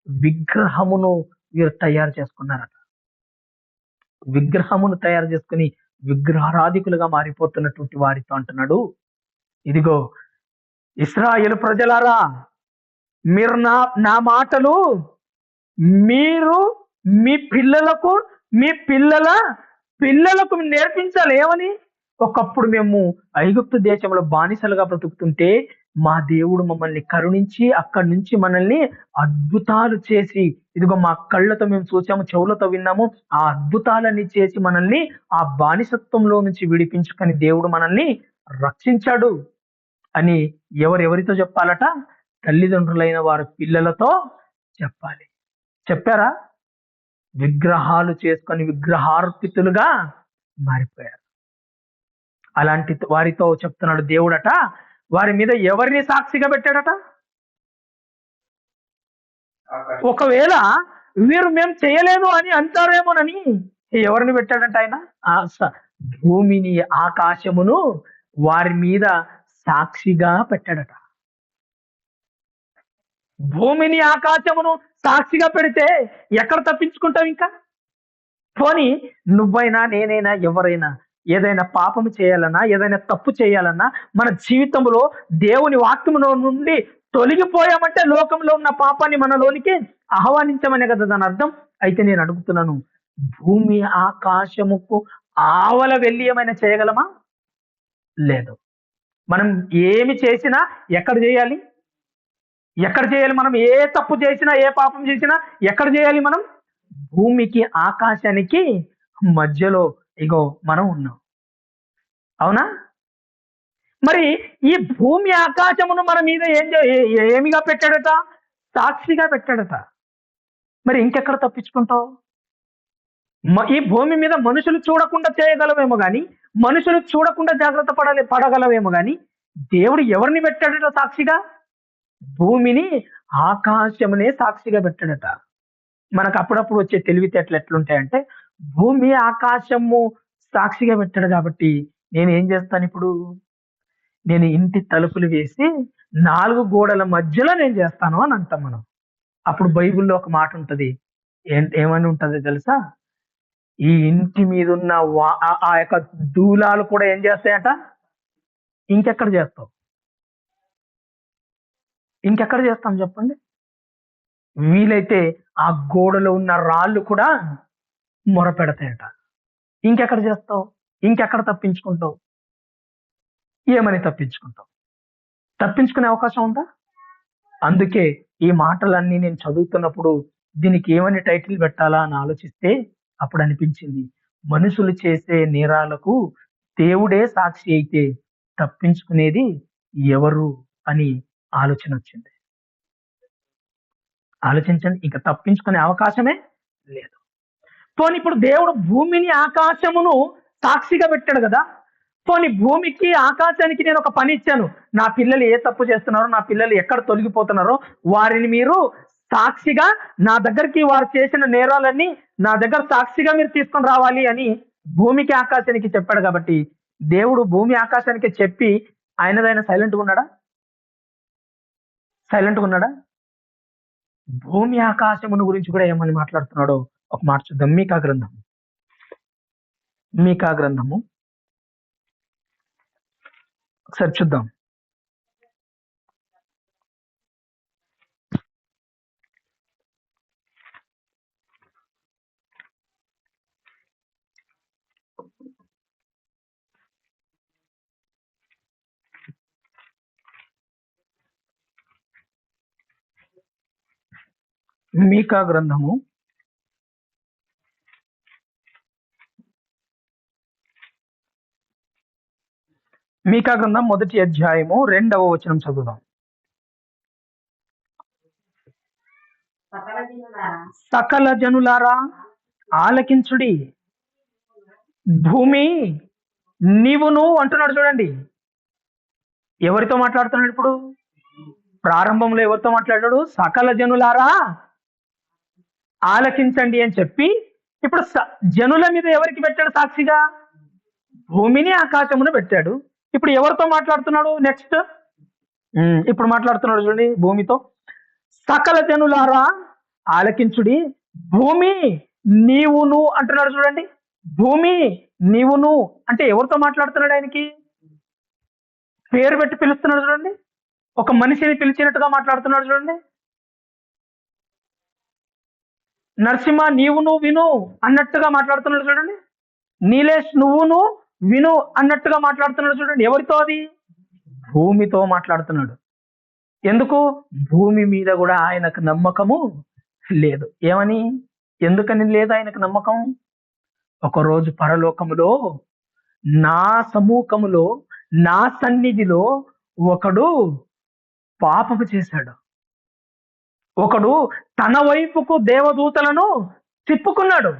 విగ్రహమును వీరు తయారు చేసుకున్నారట. విగ్రహమును తయారు చేసుకుని విగ్రహారాధికులుగా మారిపోతున్నటువంటి వారితో అంటున్నాడు, ఇదిగో ఇశ్రాయేలు ప్రజలారా, మీరు నా మాటలు మీరు మీ పిల్లలకు మీ పిల్లలకు నేర్పించాలి. ఏమని? ఒకప్పుడు మేము ఐగుప్తు దేశంలో బానిసలుగా బ్రతుకుతుంటే మా దేవుడు మమ్మల్ని కరుణించి అక్కడి నుంచి మనల్ని అద్భుతాలు చేసి, ఇదిగో మా కళ్ళతో మేము చూసాము, చెవులతో విన్నాము, ఆ అద్భుతాలన్నీ చేసి మనల్ని ఆ బానిసత్వంలో నుంచి విడిపించుకొని దేవుడు మనల్ని రక్షించాడు అని ఎవరెవరితో చెప్పాలట? తల్లిదండ్రులైన వారి పిల్లలతో చెప్పాలి. చెప్పారా? విగ్రహాలు చేసుకొని విగ్రహార్పితులుగా మారిపోయారు. అలాంటి వారితో చెప్తున్నాడు దేవుడట, వారి మీద ఎవరిని సాక్షిగా పెట్టాడట? ఒకవేళ వీరు మేము చేయలేదు అని అంటారేమోనని ఎవరిని పెట్టాడంట ఆయన? భూమిని ఆకాశమును వారి మీద సాక్షిగా పెట్టాడట. భూమిని ఆకాశమును సాక్షిగా పెడితే ఎక్కడ తప్పించుకుంటావు? ఇంకా పోనీ నువ్వైనా నేనైనా ఎవరైనా ఏదైనా పాపము చేయాలన్నా, ఏదైనా తప్పు చేయాలన్నా, మన జీవితంలో దేవుని వాక్యములో నుండి తొలగిపోయామంటే లోకంలో ఉన్న పాపాన్ని మనలోనికి ఆహ్వానించమనే కదా దాని అర్థం. అయితే నేను అడుగుతున్నాను, భూమి ఆకాశముకు ఆవల వెళ్ళి ఏమైనా చేయగలమా? లేదు. మనం ఏమి చేసినా ఎక్కడ చేయాలి? ఎక్కడ చేయాలి? మనం ఏ తప్పు చేసినా, ఏ పాపం చేసినా ఎక్కడ చేయాలి? మనం భూమికి ఆకాశానికి మధ్యలో ఇగో మనం ఉన్నాం. అవునా? మరి ఈ భూమి ఆకాశమును మన మీద ఏమిగా పెట్టాడట? సాక్షిగా పెట్టాడట. మరి ఇంకెక్కడ తప్పించుకుంటావు? ఈ భూమి మీద మనుషులు చూడకుండా చేయగలవేమో గాని, మనుషులు చూడకుండా జాగ్రత్త పడగలవేమో గాని, దేవుడు ఎవరిని పెట్టాడట సాక్షిగా? భూమిని ఆకాశమునే సాక్షిగా పెట్టాడట. మనకు అప్పుడప్పుడు వచ్చే తెలివితేటలు ఎట్లుంటాయంటే, భూమి ఆకాశము సాక్షిగా పెట్టాడు కాబట్టి నేను ఏం చేస్తాను ఇప్పుడు? నేను ఇంటి తలుపులు వేసి 4 గోడల మధ్యలో నేను చేస్తాను అని అంటాం మనం. అప్పుడు బైబిల్లో ఒక మాట ఉంటది. ఏమని ఉంటది తెలుసా? ఈ ఇంటి మీద ఉన్న ఆ యొక్క దూలాలు కూడా ఏం చేస్తాయట? ఇంకెక్కడ చేస్తావు? ఇంకెక్కడ చేస్తాం చెప్పండి? వీలైతే ఆ గోడలో ఉన్న రాళ్ళు కూడా మొరపెడతాయట. ఇంకెక్కడ చేస్తావు? ఇంకెక్కడ తప్పించుకుంటావు? ఏమని తప్పించుకుంటావు? తప్పించుకునే అవకాశం ఉందా? అందుకే ఈ మాటలన్నీ నేను చదువుతున్నప్పుడు దీనికి ఏమని టైటిల్ పెట్టాలా అని ఆలోచిస్తే అప్పుడు అనిపించింది, మనుషులు చేసే నేరాలకు దేవుడే సాక్షి అయితే తప్పించుకునేది ఎవరు అని ఆలోచన వచ్చింది. ఆలోచించండి, ఇంకా తప్పించుకునే అవకాశమే లేదు. పోనీ ఇప్పుడు దేవుడు భూమిని ఆకాశమును సాక్షిగా పెట్టాడు కదా. పోనీ భూమికి ఆకాశానికి నేను ఒక పని ఇచ్చాను, నా పిల్లలు ఏ తప్పు చేస్తున్నారో, నా పిల్లలు ఎక్కడ తొలగిపోతున్నారో వారిని మీరు సాక్షిగా నా దగ్గరికి, వారు చేసిన నేరాలన్నీ నా దగ్గర సాక్షిగా మీరు తీసుకొని రావాలి అని భూమికి ఆకాశానికి చెప్పాడు. కాబట్టి దేవుడు భూమి ఆకాశానికి చెప్పి ఆయనదైనా సైలెంట్గా ఉన్నాడా? సైలెంట్గా ఉన్నాడా? భూమి ఆకాశమును గురించి కూడా ఏమని మాట్లాడుతున్నాడో ఒక మాట చూద్దాం. మీకా గ్రంథము ఒకసారి చూద్దాం. మీకా గ్రంథము మొదటి అధ్యాయము 2వ వచనం చదువుదాం. సకల జనులారా ఆలకించుడి, భూమి నీవును అంటున్నాడు. చూడండి, ఎవరితో మాట్లాడుతున్నాడు ఇప్పుడు? ప్రారంభంలో ఎవరితో మాట్లాడాడు? సకల జనులారా ఆలకించండి అని చెప్పి ఇప్పుడు జనుల మీద ఎవరికి పెట్టాడు సాక్షిగా? భూమిని ఆకాశమును పెట్టాడు. ఇప్పుడు ఎవరితో మాట్లాడుతున్నాడు? నెక్స్ట్ ఇప్పుడు మాట్లాడుతున్నాడు చూడండి, భూమితో. సకల జనులారా ఆలకించుడి, భూమి నీవును అంటున్నాడు. చూడండి, భూమి నీవును అంటే ఎవరితో మాట్లాడుతున్నాడు? ఆయనకి పేరు పెట్టి పిలుస్తున్నాడు. చూడండి, ఒక మనిషిని పిలిచినట్టుగా మాట్లాడుతున్నాడు. చూడండి, నరసింహ నీవును విను అన్నట్టుగా మాట్లాడుతున్నాడు. చూడండి, నీలేష్ నువ్వును విను అన్నట్టుగా మాట్లాడుతున్నాడు. చూడండి, ఎవరితో? అది భూమితో మాట్లాడుతున్నాడు. ఎందుకు? భూమి మీద కూడా ఆయనకు నమ్మకము లేదు. ఏమని? ఎందుకని లేదు ఆయనకు నమ్మకం? ఒకరోజు పరలోకములో నా సముఖములో, నా సన్నిధిలో ఒకడు పాపము చేశాడు. ఒకడు తన వైపుకు దేవదూతలను తిప్పుకున్నాడు.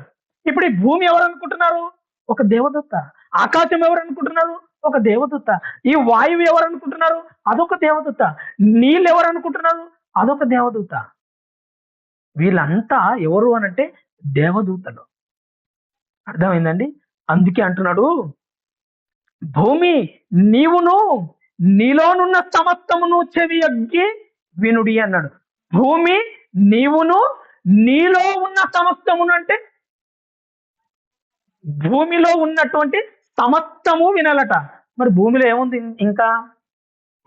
ఇప్పుడు ఈ భూమి ఎవరు అనుకుంటున్నారు? ఒక దేవదూత. ఆకాశం ఎవరు అనుకుంటున్నారు? ఒక దేవదూత. ఈ వాయువు ఎవరు అనుకుంటున్నారు? అదొక దేవదూత. నీళ్ళు ఎవరు అనుకుంటున్నారు? అదొక దేవదూత. వీళ్ళంతా ఎవరు అనంటే దేవదూతలు. అర్థమైందండి? అందుకే అంటున్నాడు, భూమి నీవును నీలోనున్న సమస్తమును చెవి అగ్గి వినుడి అన్నాడు. భూమి నీవును నీలో ఉన్న సమస్తమును అంటే భూమిలో ఉన్నటువంటి సమస్తము వినాలట. మరి భూమిలో ఏముంది? ఇంకా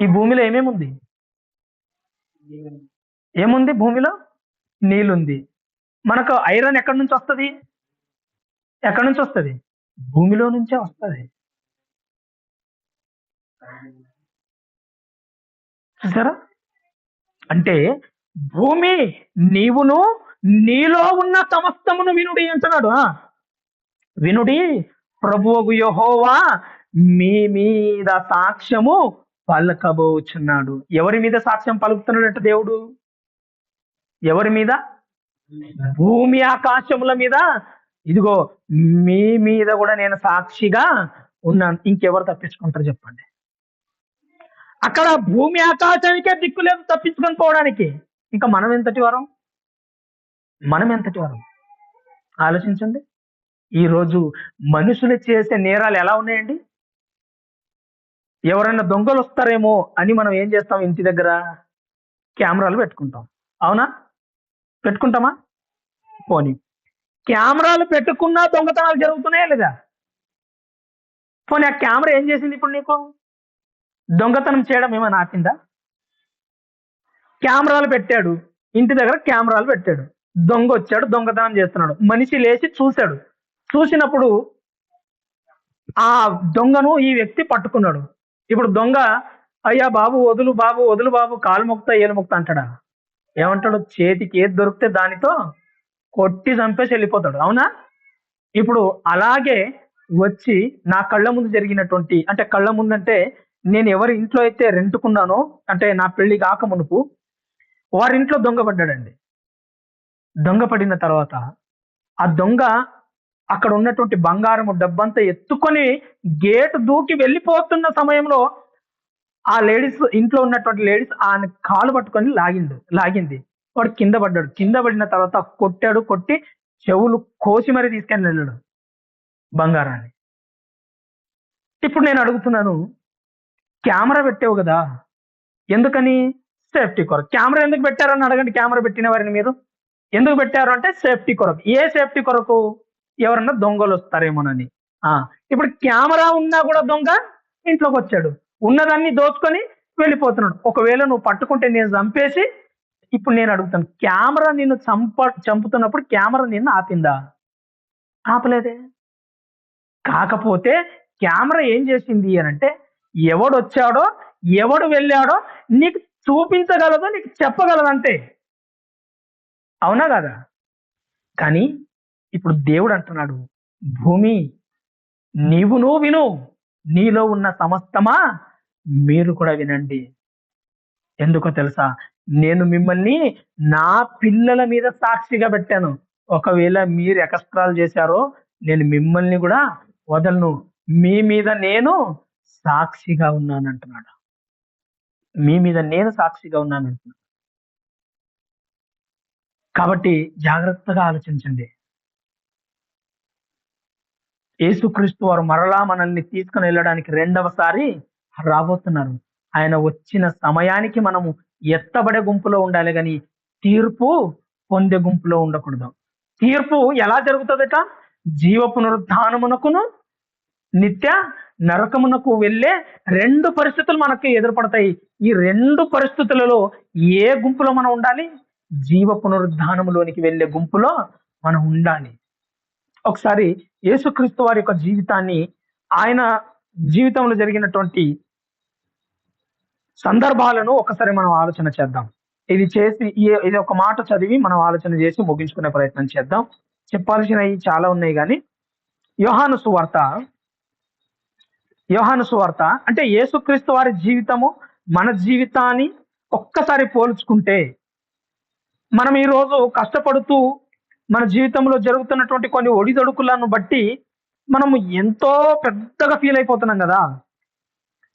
ఈ భూమిలో ఏమేముంది? ఏముంది భూమిలో? నీళ్ళుంది. మనకు ఐరన్ ఎక్కడి నుంచి వస్తుంది? ఎక్కడి నుంచి వస్తుంది? భూమిలో నుంచే వస్తుంది. చూసారా? అంటే భూమి నీవును నీలో ఉన్న సమస్తమును వినుడి అంటున్నాడు. వినుడి, ప్రభువు యెహోవా మీ మీద సాక్ష్యము పలకబోచున్నాడు. ఎవరి మీద సాక్ష్యం పలుకుతున్నాడంట దేవుడు? ఎవరి మీద? భూమి ఆకాశముల మీద. ఇదిగో మీ మీద కూడా నేను సాక్షిగా ఉన్నాను. ఇంకెవరు తప్పించుకుంటారు చెప్పండి? అక్కడ భూమి ఆకాశానికే దిక్కు లేదు తప్పించుకొని పోవడానికి. ఇంకా మనం ఎంతటి వారం? ఆలోచించండి. ఈరోజు మనుషులు చేసే నేరాలు ఎలా ఉన్నాయండి? ఎవరైనా దొంగలు వస్తారేమో అని మనం ఏం చేస్తాం? ఇంటి దగ్గర కెమెరాలు పెట్టుకుంటాం. అవునా? పెట్టుకుంటామా? పోనీ కెమెరాలు పెట్టుకున్నా దొంగతనాలు జరుగుతున్నాయా లేదా? పోనీ ఆ కెమెరా ఏం చేసింది ఇప్పుడు నీకు? దొంగతనం చేయడం ఏమైనా ఆపిందా? కెమెరాలు పెట్టాడు, ఇంటి దగ్గర కెమెరాలు పెట్టాడు, దొంగ వచ్చాడు, దొంగతనం చేస్తున్నాడు. మనిషి లేచి చూశాడు. చూసినప్పుడు ఆ దొంగను ఈ వ్యక్తి పట్టుకున్నాడు. ఇప్పుడు దొంగ, అయ్యా బాబు వదులు బాబు, వదులు బాబు, కాలు మొక్తా ఏలు మొక్తా అంటాడా? ఏమంటాడు? చేతికి ఏది దొరికితే దానితో కొట్టి చంపేసి వెళ్ళిపోతాడు. అవునా? ఇప్పుడు అలాగే వచ్చి నా కళ్ళ ముందు జరిగినటువంటి, అంటే కళ్ళ ముందు అంటే నేను ఎవరి ఇంట్లో అయితే రెంటుకున్నానో, అంటే నా పెళ్లి కాక మునుపు వారింట్లో దొంగ పడ్డాడండి. దొంగ పడిన తర్వాత ఆ దొంగ అక్కడ ఉన్నటువంటి బంగారము డబ్బంతా ఎత్తుకొని గేటు దూకి వెళ్ళిపోతున్న సమయంలో ఆ లేడీస్, ఇంట్లో ఉన్నటువంటి లేడీస్ ఆయన కాలు పట్టుకొని లాగింది. వాడు కింద పడ్డాడు. కింద పడిన తర్వాత కొట్టి చెవులు కోసి మరీ తీసుకొని వెళ్ళాడు బంగారాన్ని. ఇప్పుడు నేను అడుగుతున్నాను, కెమెరా పెట్టావు కదా, ఎందుకని? సేఫ్టీ కొరకు. కెమెరా ఎందుకు పెట్టారని అడగండి. కెమెరా పెట్టిన వారిని మీరు ఎందుకు పెట్టారు అంటే సేఫ్టీ కొరకు. ఏ సేఫ్టీ కొరకు? ఎవరన్నా దొంగలు వస్తారేమోనని. ఇప్పుడు కెమెరా ఉన్నా కూడా దొంగ ఇంట్లోకి వచ్చాడు, ఉన్నదాన్ని దోచుకొని వెళ్ళిపోతున్నాడు. ఒకవేళ నువ్వు పట్టుకుంటే నేను చంపేసి, ఇప్పుడు నేను అడుగుతాను, కెమెరా నిన్ను చంపుతున్నప్పుడు కెమెరా నిన్ను ఆపిందా? ఆపలేదే. కాకపోతే కెమెరా ఏం చేసింది అని అంటే, ఎవడు వచ్చాడో ఎవడు వెళ్ళాడో నీకు చూపించగలదో, నీకు చెప్పగలదు అంతే. అవునా కదా? కానీ ఇప్పుడు దేవుడు అంటున్నాడు, భూమి నువ్వు విను, నీలో ఉన్న సమస్తమా మీరు కూడా వినండి. ఎందుకో తెలుసా? నేను మిమ్మల్ని నా పిల్లల మీద సాక్షిగా పెట్టాను. ఒకవేళ మీరు ఎక్స్ట్రాలు చేశారో నేను మిమ్మల్ని కూడా వదలను. మీ మీద నేను సాక్షిగా ఉన్నాను అంటున్నాడు. మీ మీద నేను సాక్షిగా ఉన్నాను అంటున్నాడు. కాబట్టి జాగ్రత్తగా ఆలోచించండి. యేసుక్రీస్తు వారు మరలా మనల్ని తీసుకుని వెళ్ళడానికి రెండవసారి రాబోతున్నారు. ఆయన వచ్చిన సమయానికి మనము ఎత్తబడే గుంపులో ఉండాలి, కానీ తీర్పు పొందే గుంపులో ఉండకూడదు. తీర్పు ఎలా జరుగుతుందట? జీవ పునరుద్ధానమునకును నిత్య నరకమునకు వెళ్ళే రెండు పరిస్థితులు మనకి ఎదురుపడతాయి. ఈ రెండు పరిస్థితులలో ఏ గుంపులో మనం ఉండాలి? జీవ పునరుద్ధానములోనికి వెళ్ళే గుంపులో మనం ఉండాలి. ఒకసారి యేసుక్రీస్తు వారి యొక్క జీవితాన్ని, ఆయన జీవితంలో జరిగినటువంటి సందర్భాలను ఒకసారి మనం ఆలోచన చేద్దాం. ఇది ఒక మాట చదివి మనం ఆలోచన చేసి ముగించుకునే ప్రయత్నం చేద్దాం. చెప్పాల్సినవి చాలా ఉన్నాయి, కానీ యోహాను సువార్త అంటే యేసుక్రీస్తు వారి జీవితము మన జీవితాన్ని ఒక్కసారి పోల్చుకుంటే, మనం ఈరోజు కష్టపడుతూ మన జీవితంలో జరుగుతున్నటువంటి కొన్ని ఒడిదొడుకులను బట్టి మనము ఎంతో పెద్దగా ఫీల్ అయిపోతున్నాం కదా.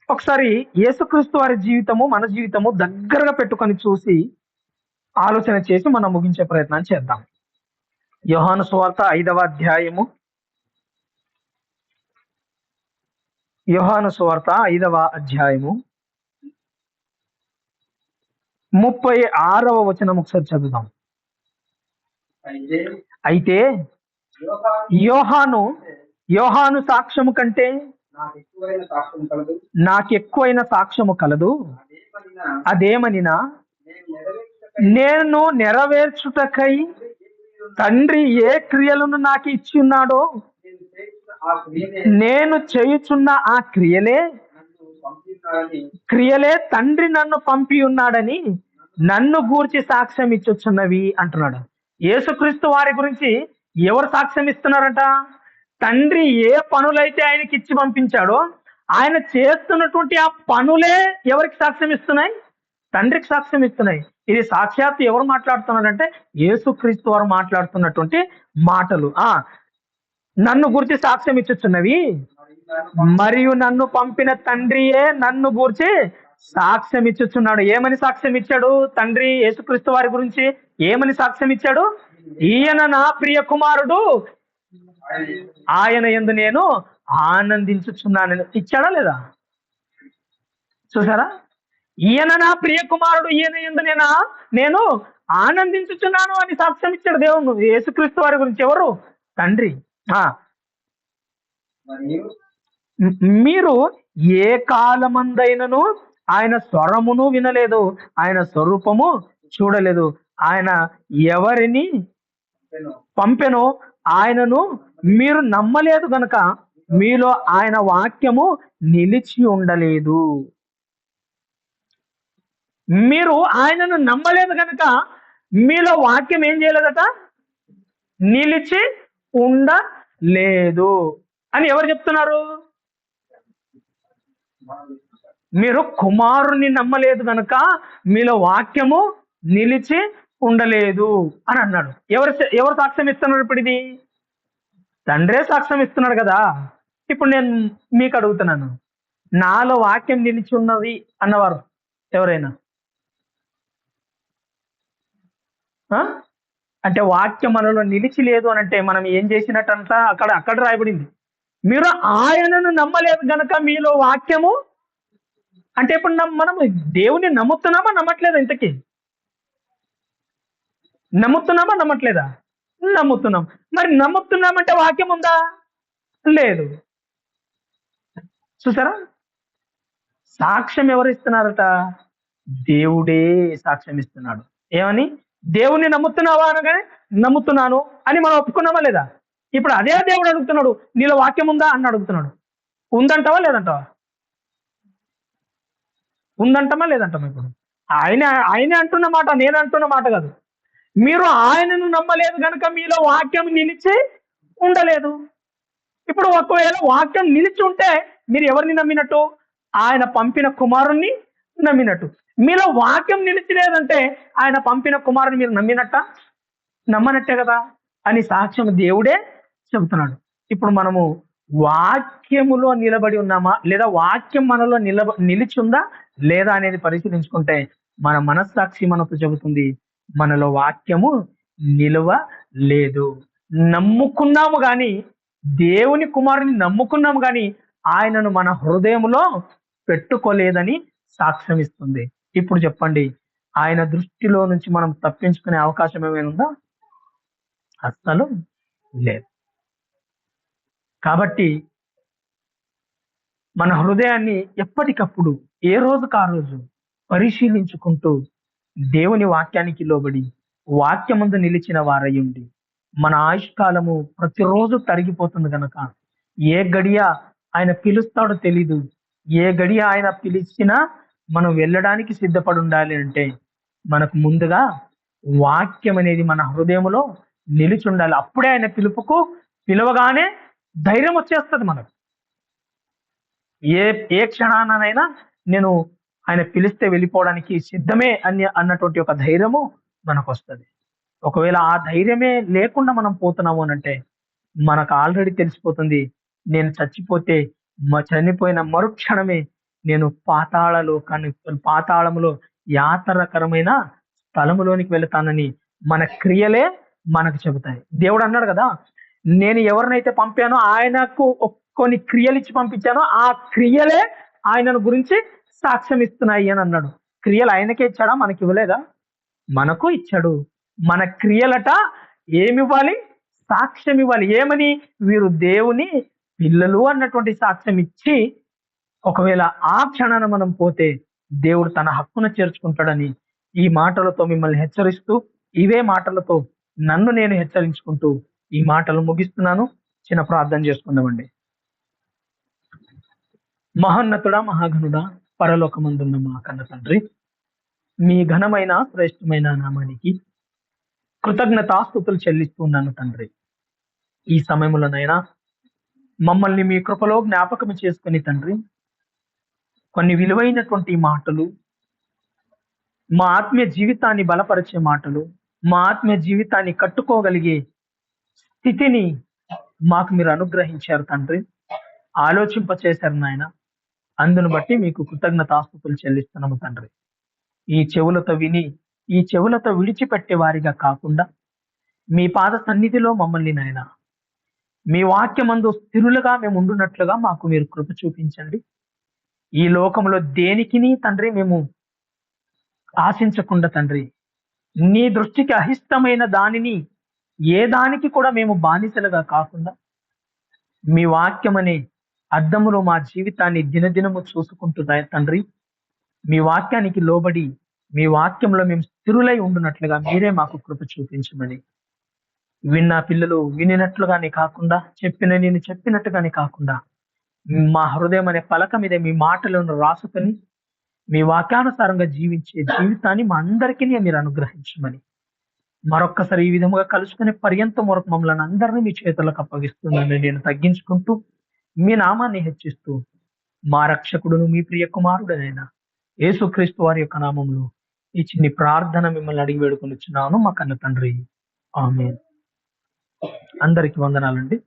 ఒకసారి యేసుక్రీస్తు వారి జీవితము మన జీవితము దగ్గరగా పెట్టుకొని చూసి ఆలోచన చేసి మనం ముగించే ప్రయత్నం చేద్దాం. యోహాను సువార్త 5వ అధ్యాయము, యోహాను సువార్త 5వ అధ్యాయము 36వ వచనం ఒకసారి చదువుదాం. అయితే యోహాను సాక్ష్యము కంటే నాకెక్కువైన సాక్ష్యము కలదు. అదేమనినా, నేను నెరవేర్చుటకై తండ్రి ఏ క్రియలను నాకు ఇచ్చి ఉన్నాడో నేను చేయుచున్న ఆ క్రియలే తండ్రి నన్ను పంపి ఉన్నాడని నన్ను గూర్చి సాక్ష్యం ఇచ్చుచున్నవి అంటున్నాడు. యేసుక్రీస్తు వారి గురించి ఎవరు సాక్ష్యం ఇస్తున్నారట? తండ్రి ఏ పనులైతే ఆయనకి ఇచ్చి పంపించాడో ఆయన చేస్తున్నటువంటి ఆ పనులే ఎవరికి సాక్ష్యం ఇస్తున్నాయి? తండ్రికి సాక్ష్యం ఇస్తున్నాయి. ఇది సాక్షాత్తు ఎవరు మాట్లాడుతున్నారంటే యేసుక్రీస్తు వారు మాట్లాడుతున్నటువంటి మాటలు. నన్ను గురించి సాక్ష్యం ఇచ్చుచున్నవి, మరియు నన్ను పంపిన తండ్రియే నన్ను గూర్చి సాక్ష్యం ఇచ్చుచున్నాడు. ఏమని సాక్ష్యం ఇచ్చాడు తండ్రి యేసుక్రీస్తు వారి గురించి? ఏమని సాక్ష్యం ఇచ్చాడు? ఈయన నా ప్రియ కుమారుడు, ఆయన యందు నేను ఆనందించుచున్నానని ఇచ్చాడా లేదా? చూసారా? ఈయన నా ప్రియ కుమారుడు, ఈయన యందు నేను ఆనందించుచున్నాను అని సాక్ష్యం ఇచ్చాడు దేవుడు యేసుక్రీస్తు వారి గురించి. ఎవరు? తండ్రి. మీరు ఏ కాలమందైనను ఆయన స్వరమును వినలేదు, ఆయన స్వరూపము చూడలేదు. ఆయన ఎవరిని పంపెనో ఆయనను మీరు నమ్మలేదు గనక మీలో ఆయన వాక్యము నిలిచి ఉండలేదు. మీరు ఆయనను నమ్మలేదు కనుక మీలో వాక్యం ఏం చేయలేదట? నిలిచి ఉండలేదు అని ఎవరు చెప్తున్నారు? మీరు కుమారుని నమ్మలేదు కనుక మీలో వాక్యము నిలిచి ఉండలేదు అని అన్నాడు. ఎవరు ఎవరు సాక్ష్యం ఇస్తున్నారు ఇప్పుడు? ఇది తండ్రే సాక్ష్యం ఇస్తున్నాడు కదా. ఇప్పుడు నేను మీకు అడుగుతున్నాను, నాలో వాక్యం నిలిచి ఉన్నది అన్నవారు ఎవరైనా? ఆ? అంటే వాక్యం మనలో నిలిచి లేదు అని అంటే మనం ఏం చేసినట్టంట? అక్కడ రాయబడింది, మీరు ఆయనను నమ్మలేదు గనక మీలో వాక్యము. అంటే ఇప్పుడు మనము దేవుని నమ్ముతున్నామా నమ్మట్లేదా? ఇంతకీ నమ్ముతున్నామా నమ్మట్లేదా? నమ్ముతున్నాం. మరి నమ్ముతున్నామంటే వాక్యం ఉందా? లేదు. చూసారా? సాక్ష్యం ఎవరు ఇస్తున్నారట? దేవుడే సాక్ష్యం ఇస్తున్నాడు. ఏమని? దేవుణ్ణి నమ్ముతున్నావా అనగానే నమ్ముతున్నాను అని మనం ఒప్పుకున్నామా లేదా? ఇప్పుడు అదే దేవుడు అడుగుతున్నాడు, నీలో వాక్యం ఉందా అని అడుగుతున్నాడు. ఉందంటావా లేదంటావా? ఉందంటామా లేదంటామా? ఇప్పుడు ఆయనే అంటున్న మాట, నేను అంటున్న మాట కాదు. మీరు ఆయనను నమ్మలేదు కనుక మీలో వాక్యం నిలిచి ఉండలేదు. ఇప్పుడు ఒకవేళ వాక్యం నిలిచి ఉంటే మీరు ఎవరిని నమ్మినట్టు? ఆయన పంపిన కుమారుణ్ణి నమ్మినట్టు. మీలో వాక్యం నిలిచి లేదంటే ఆయన పంపిన కుమారుని మీరు నమ్మనట్టే కదా అని సాక్ష్యం దేవుడే చెబుతున్నాడు. ఇప్పుడు మనము వాక్యములో నిలబడి ఉన్నామా, లేదా వాక్యం మనలో నిలిచి ఉందా లేదా అనేది పరిశీలించుకుంటే మన మనస్సాక్షి మనతో చెబుతుంది, మనలో వాక్యము నిలువ లేదు. నమ్ముకున్నాము గాని, దేవుని కుమారుని నమ్ముకున్నాము గాని ఆయనను మన హృదయంలో పెట్టుకోలేదని సాక్ష్యం ఇస్తుంది. ఇప్పుడు చెప్పండి, ఆయన దృష్టిలో నుంచి మనం తప్పించుకునే అవకాశం ఏమైనా ఉందా? అస్సలు లేదు. కాబట్టి మన హృదయాన్ని ఎప్పటికప్పుడు ఏ రోజుకు ఆ రోజు పరిశీలించుకుంటూ దేవుని వాక్యానికి లోబడి వాక్యమందు నిలిచిన వారయ్యుండి, మన ఆయుష్కాలము ప్రతిరోజు తరిగిపోతుంది కనుక ఏ గడియ ఆయన పిలుస్తాడో తెలీదు. ఏ గడియ ఆయన పిలిచినా మనం వెళ్ళడానికి సిద్ధపడి ఉండాలి అంటే మనకు ముందుగా వాక్యం అనేది మన హృదయంలో నిలిచి ఉండాలి. అప్పుడే ఆయన పిలవగానే ధైర్యం వచ్చేస్తుంది మనకు. ఏ క్షణానైనా నేను ఆయన పిలిస్తే వెళ్ళిపోవడానికి సిద్ధమే అన్నటువంటి ఒక ధైర్యము మనకు వస్తుంది. ఒకవేళ ఆ ధైర్యమే లేకుండా మనం పోతున్నాము అనంటే మనకు ఆల్రెడీ తెలిసిపోతుంది, నేను చచ్చిపోతే చనిపోయిన మరుక్షణమే నేను పాతాళములో యాతరకరమైన స్థలములోనికి వెళతానని మన క్రియలే మనకు చెబుతాయి. దేవుడు అన్నాడు కదా, నేను ఎవరినైతే పంపానో ఆయనకు కొన్ని క్రియలు ఇచ్చి పంపించానో ఆ క్రియలే ఆయనను గురించి సాక్ష్యం ఇస్తున్నాయి అని అన్నాడు. క్రియలు ఆయనకే ఇచ్చాడా? మనకి ఇవ్వలేదా? మనకు ఇచ్చాడు. మన క్రియలట ఏమివ్వాలి? సాక్ష్యం ఇవ్వాలి. ఏమని? వీరు దేవుని పిల్లలు అన్నటువంటి సాక్ష్యం ఇచ్చి, ఒకవేళ ఆ క్షణాన మనం పోతే దేవుడు తన హక్కును చేర్చుకుంటాడని ఈ మాటలతో మిమ్మల్ని హెచ్చరిస్తూ, ఇవే మాటలతో నన్ను నేను హెచ్చరించుకుంటూ ఈ మాటలు ముగిస్తున్నాను. చిన్న ప్రార్థన చేసుకుందామండి. మహోన్నతుడా, మహాఘనుడా, పరలోకమందున్న మా కన్న తండ్రి, మీ ఘనమైన శ్రేష్టమైన నామానికి కృతజ్ఞతాస్తుతులు చెల్లిస్తున్నాను తండ్రి. ఈ సమయంలోనైనా మమ్మల్ని మీ కృపలో జ్ఞాపకం చేసుకుని తండ్రి, కొన్ని విలువైనటువంటి మాటలు, మా ఆత్మీయ జీవితాన్ని బలపరిచే మాటలు, మా ఆత్మీయ జీవితాన్ని కట్టుకోగలిగే స్థితిని మాకు మీరు అనుగ్రహించారు తండ్రి. ఆలోచింపచేశారు నాయన. అందును బట్టి మీకు కృతజ్ఞతాస్తుతులు చెల్లిస్తున్నాము తండ్రి. ఈ చెవులతో విని ఈ చెవులతో విడిచిపెట్టే వారిగా కాకుండా మీ పాద సన్నిధిలో మమ్మల్ని నాయన మీ వాక్యమందు స్థిరులుగా మేము ఉండునట్లుగా మాకు మీరు కృప చూపించండి. ఈ లోకంలో దేనికిని తండ్రి మేము ఆశించకుండా తండ్రి, నీ దృష్టికి అహిష్టమైన దానిని ఏ దానికి కూడా మేము బానిసలుగా కాకుండా మీ వాక్యం అనే అద్దములో మా జీవితాన్ని దినదినము చూసుకుంటూ తండ్రి, మీ వాక్యానికి లోబడి మీ వాక్యంలో మేము స్థిరులై ఉండునట్లుగా మీరే మాకు కృప చూపించమని, విన్న పిల్లలు వినినట్లుగానే కాకుండా నేను చెప్పినట్టుగానే కాకుండా మా హృదయం అనే పలక మీద మీ మాటలను రాసుకొని మీ వాక్యానుసారంగా జీవించే జీవితాన్ని మా అందరికీ మీరు అనుగ్రహించమని మరొక్కసారి ఈ విధముగా కలుసుకునే పర్యంతం వరకు మమ్మల్ని అందరినీ మీ చేతులకు అప్పగిస్తున్నానని నేను తగ్గించుకుంటూ మీ నామాన్ని హెచ్చిస్తూ మా రక్షకుడును మీ ప్రియ కుమారుడనైన యేసుక్రీస్తు వారి యొక్క నామములో ఈ చిన్ని ప్రార్థన మిమ్మల్ని అడిగి వేడుకొనిచున్నాను మా కన్న తండ్రి. ఆమేన్. అందరికి వందనాలండి.